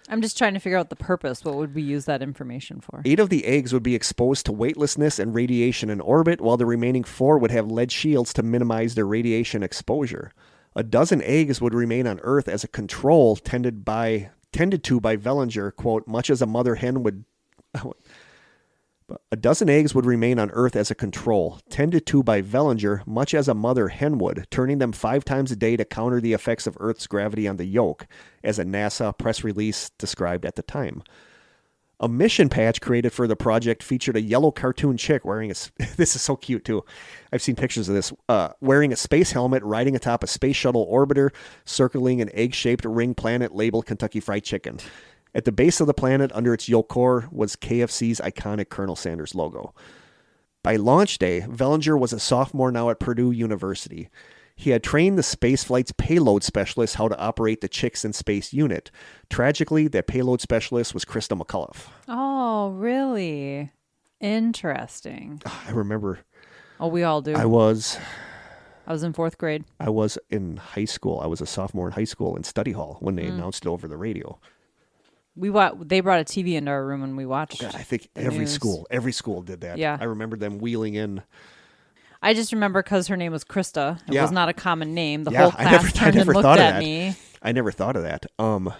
I'm just trying to figure out the purpose. What would we use that information for? 8 of the eggs would be exposed to weightlessness and radiation in orbit, while the remaining 4 would have lead shields to minimize their radiation exposure. A dozen eggs would remain on Earth as a control tended to by Vellinger, quote, much as a mother hen would... A dozen eggs would remain on Earth as a control, tended to by Vellinger, much as a mother hen would, turning them 5 times a day to counter the effects of Earth's gravity on the yolk, as a NASA press release described at the time. A mission patch created for the project featured a yellow cartoon chick wearing this is so cute too. I've seen pictures of this, wearing a space helmet, riding atop a space shuttle orbiter, circling an egg-shaped ring planet labeled Kentucky Fried Chicken. At the base of the planet, under its yolk core, was KFC's iconic Colonel Sanders logo. By launch day, Vellinger was a sophomore now at Purdue University. He had trained the spaceflight's payload specialist how to operate the Chicks in Space unit. Tragically, that payload specialist was Krista McAuliffe. Oh, really? Interesting. I remember. Oh, we all do. I was in 4th grade. I was in high school. I was a sophomore in high school in study hall when they announced it over the radio. They brought a TV into our room and we watched. God, I think every school did that. Yeah. I remember them wheeling in. I just remember because her name was Krista. It was not a common name. The Yeah, whole class turned and looked at me. I never thought of that. But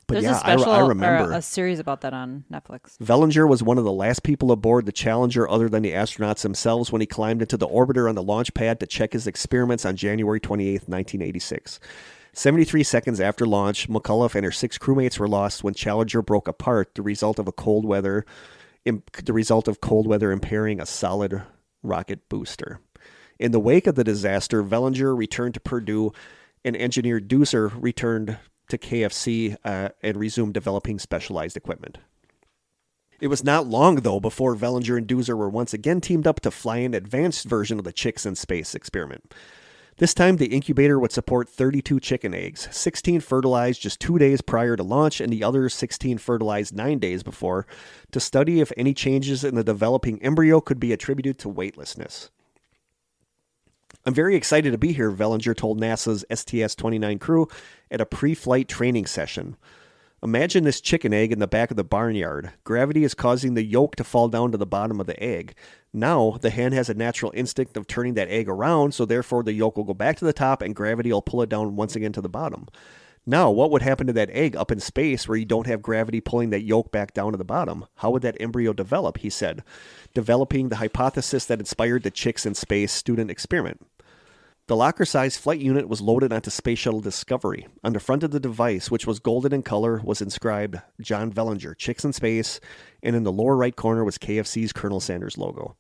There's yeah, a special, I remember a series about that on Netflix. Vellinger was one of the last people aboard the Challenger other than the astronauts themselves when he climbed into the orbiter on the launch pad to check his experiments on January 28th, 1986. 73 seconds after launch, McAuliffe and her 6 crewmates were lost when Challenger broke apart, the result of cold weather impairing a solid rocket booster. In the wake of the disaster, Vellinger returned to Purdue, and engineer Doozer returned to KFC and resumed developing specialized equipment. It was not long, though, before Vellinger and Doozer were once again teamed up to fly an advanced version of the Chicks in Space experiment. This time, the incubator would support 32 chicken eggs, 16 fertilized just 2 days prior to launch and the other 16 fertilized 9 days before, to study if any changes in the developing embryo could be attributed to weightlessness. I'm very excited to be here, Vellinger told NASA's STS-29 crew at a pre-flight training session. Imagine this chicken egg in the back of the barnyard. Gravity is causing the yolk to fall down to the bottom of the egg. Now, the hen has a natural instinct of turning that egg around, so therefore the yolk will go back to the top and gravity will pull it down once again to the bottom. Now, what would happen to that egg up in space where you don't have gravity pulling that yolk back down to the bottom? How would that embryo develop, he said, developing the hypothesis that inspired the Chicks in Space student experiment. The locker-sized flight unit was loaded onto Space Shuttle Discovery. On the front of the device, which was golden in color, was inscribed John Vellinger, Chicks in Space, and in the lower right corner was KFC's Colonel Sanders logo.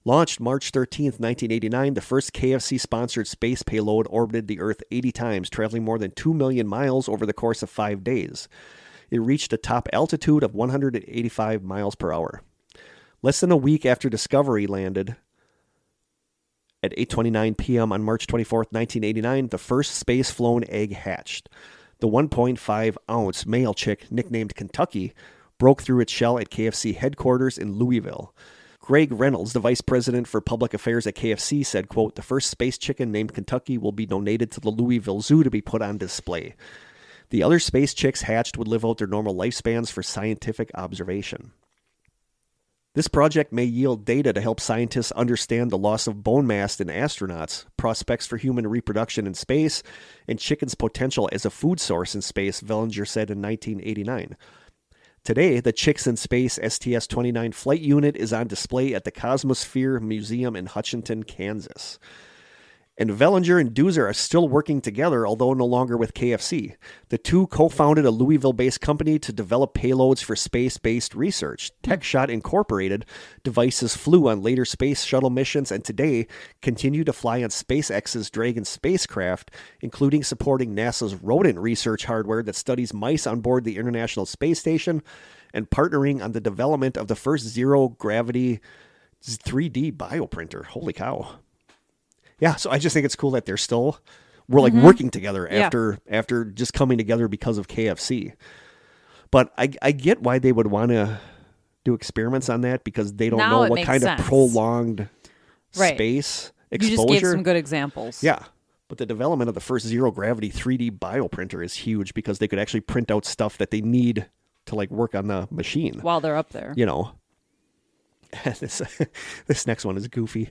Launched March 13th, 1989, the first KFC-sponsored space payload orbited the Earth 80 times, traveling more than 2 million miles over the course of 5 days. It reached a top altitude of 185 miles per hour. Less than a week after Discovery landed, at 8:29 p.m. on March 24th, 1989, the first space-flown egg hatched. The 1.5-ounce male chick, nicknamed Kentucky, broke through its shell at KFC headquarters in Louisville. Greg Reynolds, the vice president for public affairs at KFC, said, quote, "The first space chicken named Kentucky will be donated to the Louisville Zoo to be put on display. The other space chicks hatched would live out their normal lifespans for scientific observation." This project may yield data to help scientists understand the loss of bone mass in astronauts, prospects for human reproduction in space, and chickens' potential as a food source in space, Vellinger said in 1989. Today, the Chicks in Space STS-29 flight unit is on display at the Cosmosphere Museum in Hutchinson, Kansas. And Vellinger and Doozer are still working together, although no longer with KFC. The two co-founded a Louisville-based company to develop payloads for space-based research. TechShot Incorporated devices flew on later space shuttle missions and today continue to fly on SpaceX's Dragon spacecraft, including supporting NASA's rodent research hardware that studies mice on board the International Space Station and partnering on the development of the first zero-gravity 3D bioprinter. Holy cow. Yeah, so I just think it's cool that we're like working together after just coming together because of KFC. But I get why they would want to do experiments on that because they don't know what kind of prolonged space exposure. You just gave some good examples. Yeah, but the development of the first zero-gravity 3D bioprinter is huge because they could actually print out stuff that they need to like work on the machine. While they're up there. You know, this next one is goofy.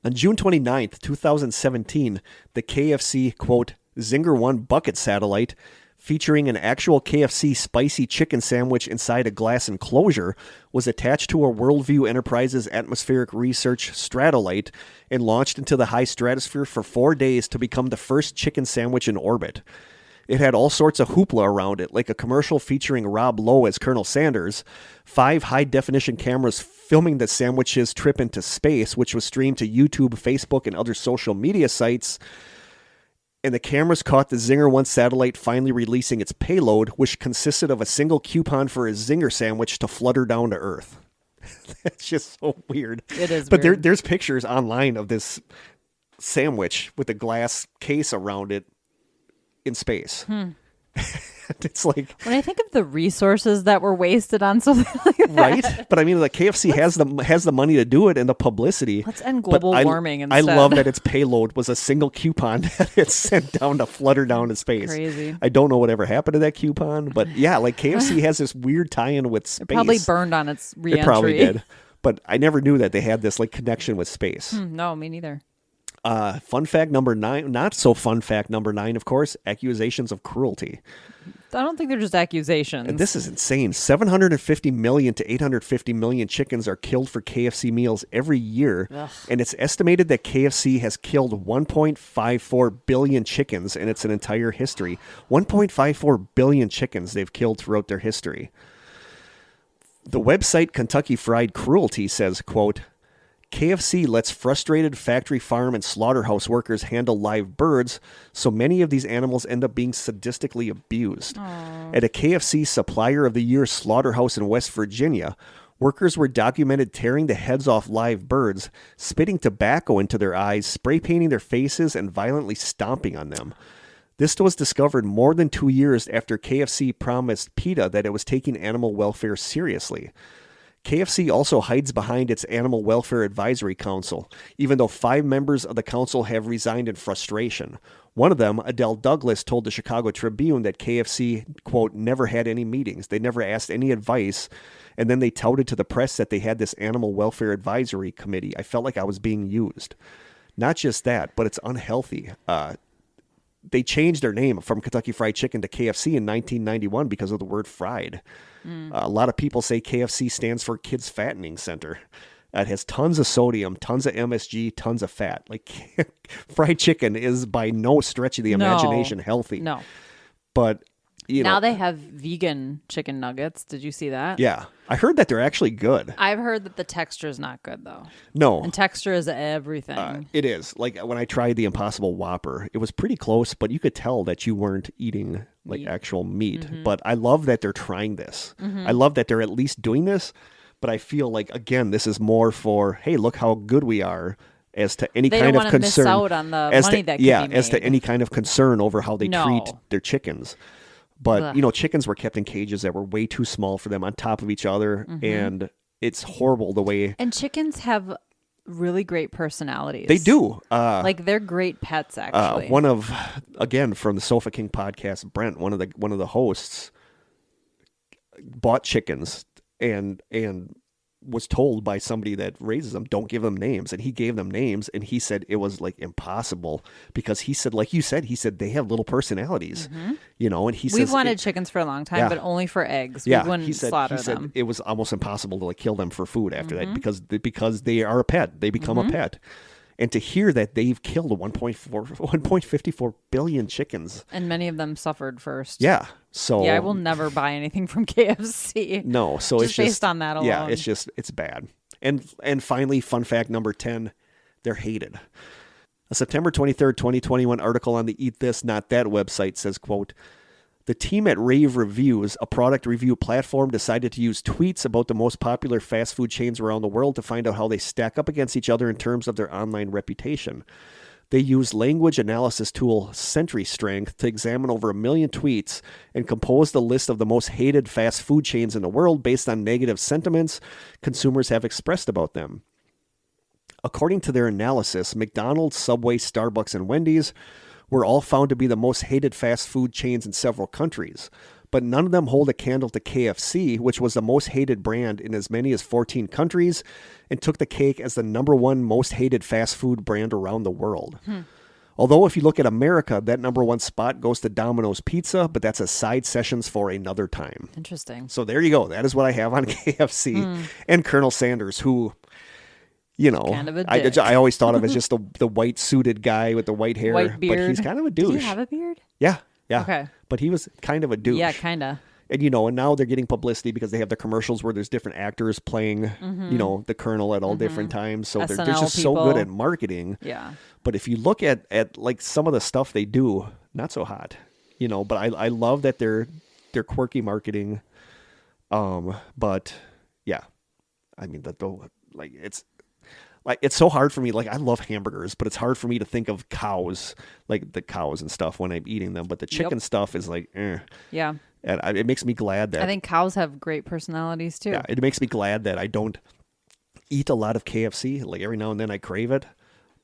On June 29th, 2017, the KFC, quote, Zinger 1 bucket satellite, featuring an actual KFC spicy chicken sandwich inside a glass enclosure, was attached to a Worldview Enterprises atmospheric research Stratolite and launched into the high stratosphere for 4 days to become the first chicken sandwich in orbit. It had all sorts of hoopla around it, like a commercial featuring Rob Lowe as Colonel Sanders, 5 high-definition cameras filming the sandwich's trip into space, which was streamed to YouTube, Facebook, and other social media sites, and the cameras caught the Zinger 1 satellite finally releasing its payload, which consisted of a single coupon for a Zinger sandwich to flutter down to Earth. That's just so weird. It is but weird. There's pictures online of this sandwich with a glass case around it in space. It's like when I think of the resources that were wasted on something like that. Right? But I mean, like KFC has the money to do it and the publicity. Let's end global warming instead. I love that its payload was a single coupon that it sent down to flutter down to space. Crazy. I don't know whatever happened to that coupon, but yeah, like KFC has this weird tie-in with space. It probably burned on its re-entry. It probably did. But I never knew that they had this like connection with space. No, me neither. Fun fact number 9, not so fun fact number 9, of course, accusations of cruelty. I don't think they're just accusations. And this is insane. 750 million to 850 million chickens are killed for KFC meals every year. Ugh. And it's estimated that KFC has killed 1.54 billion chickens in its entire history. 1.54 billion chickens they've killed throughout their history. The website Kentucky Fried Cruelty says, quote, KFC lets frustrated factory farm and slaughterhouse workers handle live birds, so many of these animals end up being sadistically abused. Aww. At a KFC Supplier of the Year slaughterhouse in West Virginia, workers were documented tearing the heads off live birds, spitting tobacco into their eyes, spray painting their faces, and violently stomping on them. This was discovered more than 2 years after KFC promised PETA that it was taking animal welfare seriously. KFC also hides behind its Animal Welfare Advisory Council, even though 5 members of the council have resigned in frustration. One of them, Adele Douglas, told the Chicago Tribune that KFC, quote, never had any meetings. They never asked any advice. And then they touted to the press that they had this Animal Welfare Advisory Committee. I felt like I was being used. Not just that, but it's unhealthy. They changed their name from Kentucky Fried Chicken to KFC in 1991 because of the word fried. A lot of people say KFC stands for Kids Fattening Center. It has tons of sodium, tons of MSG, tons of fat. Like fried chicken is by no stretch of the imagination healthy. No. But Now they have vegan chicken nuggets. Did you see that? Yeah. I heard that they're actually good. I've heard that the texture is not good, though. No. And texture is everything. It is. Like when I tried the Impossible Whopper, it was pretty close, but you could tell that you weren't eating like actual meat. Mm-hmm. But I love that they're trying this. Mm-hmm. I love that they're at least doing this. But I feel like, again, this is more for, hey, look how good we are. As to any kind of concern, miss out on the money that could be made. As to any kind of concern over how they treat their chickens. But, chickens were kept in cages that were way too small for them on top of each other. Mm-hmm. And it's horrible the way... And chickens have really great personalities. They do. Like, they're great pets, actually. Again, from the Sofa King podcast, Brent, one of the hosts, bought chickens and was told by somebody that raises them, don't give them names. And he gave them names, and he said it was like impossible because he said, like you said, they have little personalities, and we've wanted chickens for a long time, but only for eggs. We wouldn't slaughter them. It was almost impossible to like kill them for food after that because they are a pet. They become a pet. And to hear that they've killed 1.54 billion chickens. And many of them suffered first. Yeah. So I will never buy anything from KFC. No. So it's just based on that alone. Yeah, it's bad. And finally, fun fact number 10, they're hated. A September 23rd, 2021 article on the Eat This, Not That website says, quote, the team at Rave Reviews, a product review platform, decided to use tweets about the most popular fast food chains around the world to find out how they stack up against each other in terms of their online reputation. They used language analysis tool SentryStrength to examine over 1 million tweets and compose the list of the most hated fast food chains in the world based on negative sentiments consumers have expressed about them. According to their analysis, McDonald's, Subway, Starbucks, and Wendy's were all found to be the most hated fast food chains in several countries, but none of them hold a candle to KFC, which was the most hated brand in as many as 14 countries and took the cake as the number one most hated fast food brand around the world. Although if you look at America, that number one spot goes to Domino's Pizza, but that's a side sessions for another time. Interesting. So there you go. That is what I have on KFC and Colonel Sanders, who... kind of a dick. I always thought of as just the white suited guy with the white hair, white beard. But he's kind of a douche. Does he have a beard? Yeah. Okay. But he was kind of a douche. Yeah, kind of. And and now they're getting publicity because they have the commercials where there's different actors playing, the Colonel at all different times. So they're just so good at marketing. Yeah. But if you look at like some of the stuff they do, not so hot. But I love that they're quirky marketing. But yeah, I mean it's so hard for me. Like, I love hamburgers, but it's hard for me to think of cows, like the cows and stuff when I'm eating them. But the chicken stuff is like, Yeah. And it makes me glad that... I think cows have great personalities, too. Yeah, it makes me glad that I don't eat a lot of KFC. Like, every now and then I crave it,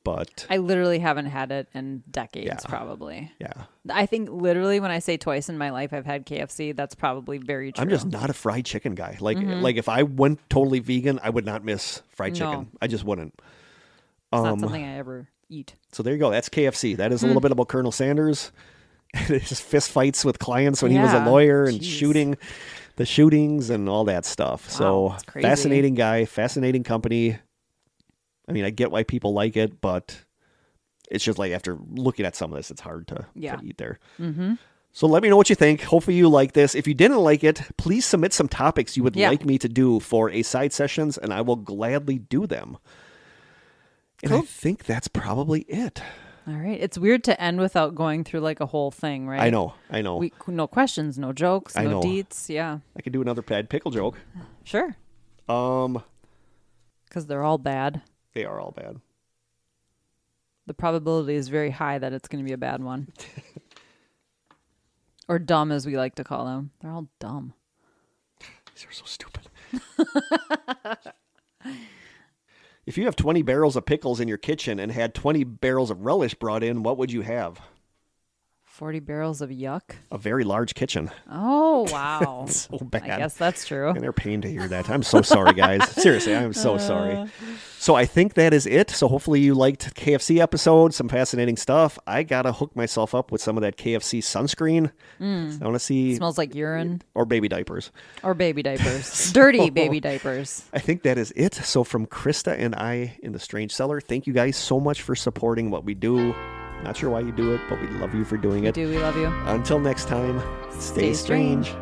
but... I literally haven't had it in decades, probably. Yeah. I think literally when I say twice in my life I've had KFC, that's probably very true. I'm just not a fried chicken guy. Like if I went totally vegan, I would not miss fried chicken. I just wouldn't. It's not something I ever eat. So there you go. That's KFC. That is a little bit about Colonel Sanders and his fist fights with clients when he was a lawyer and the shootings and all that stuff. So fascinating guy, fascinating company. I mean, I get why people like it, but it's just like after looking at some of this, it's hard to eat there. Mm-hmm. So let me know what you think. Hopefully you like this. If you didn't like it, please submit some topics you would like me to do for a side sessions, and I will gladly do them. And I think that's probably it. All right. It's weird to end without going through like a whole thing, right? I know. No questions, no jokes, no deets. Yeah. I could do another bad pickle joke. Sure. Because they're all bad. They are all bad. The probability is very high that it's going to be a bad one. Or dumb, as we like to call them. They're all dumb. These are so stupid. If you have 20 barrels of pickles in your kitchen and had 20 barrels of relish brought in, what would you have? 40 barrels of yuck? A very large kitchen. Oh, wow. So bad. I guess that's true. And they're pained to hear that. I'm so sorry, guys. Seriously, I'm so sorry. So I think that is it. So hopefully you liked KFC episode, some fascinating stuff. I got to hook myself up with some of that KFC sunscreen. I want to see... It smells like urine. Or baby diapers. Dirty baby diapers. I think that is it. So from Krista and I in the Strange Cellar, thank you guys so much for supporting what we do. Not sure why you do it, but we love you for doing it. We love you. Until next time, stay strange.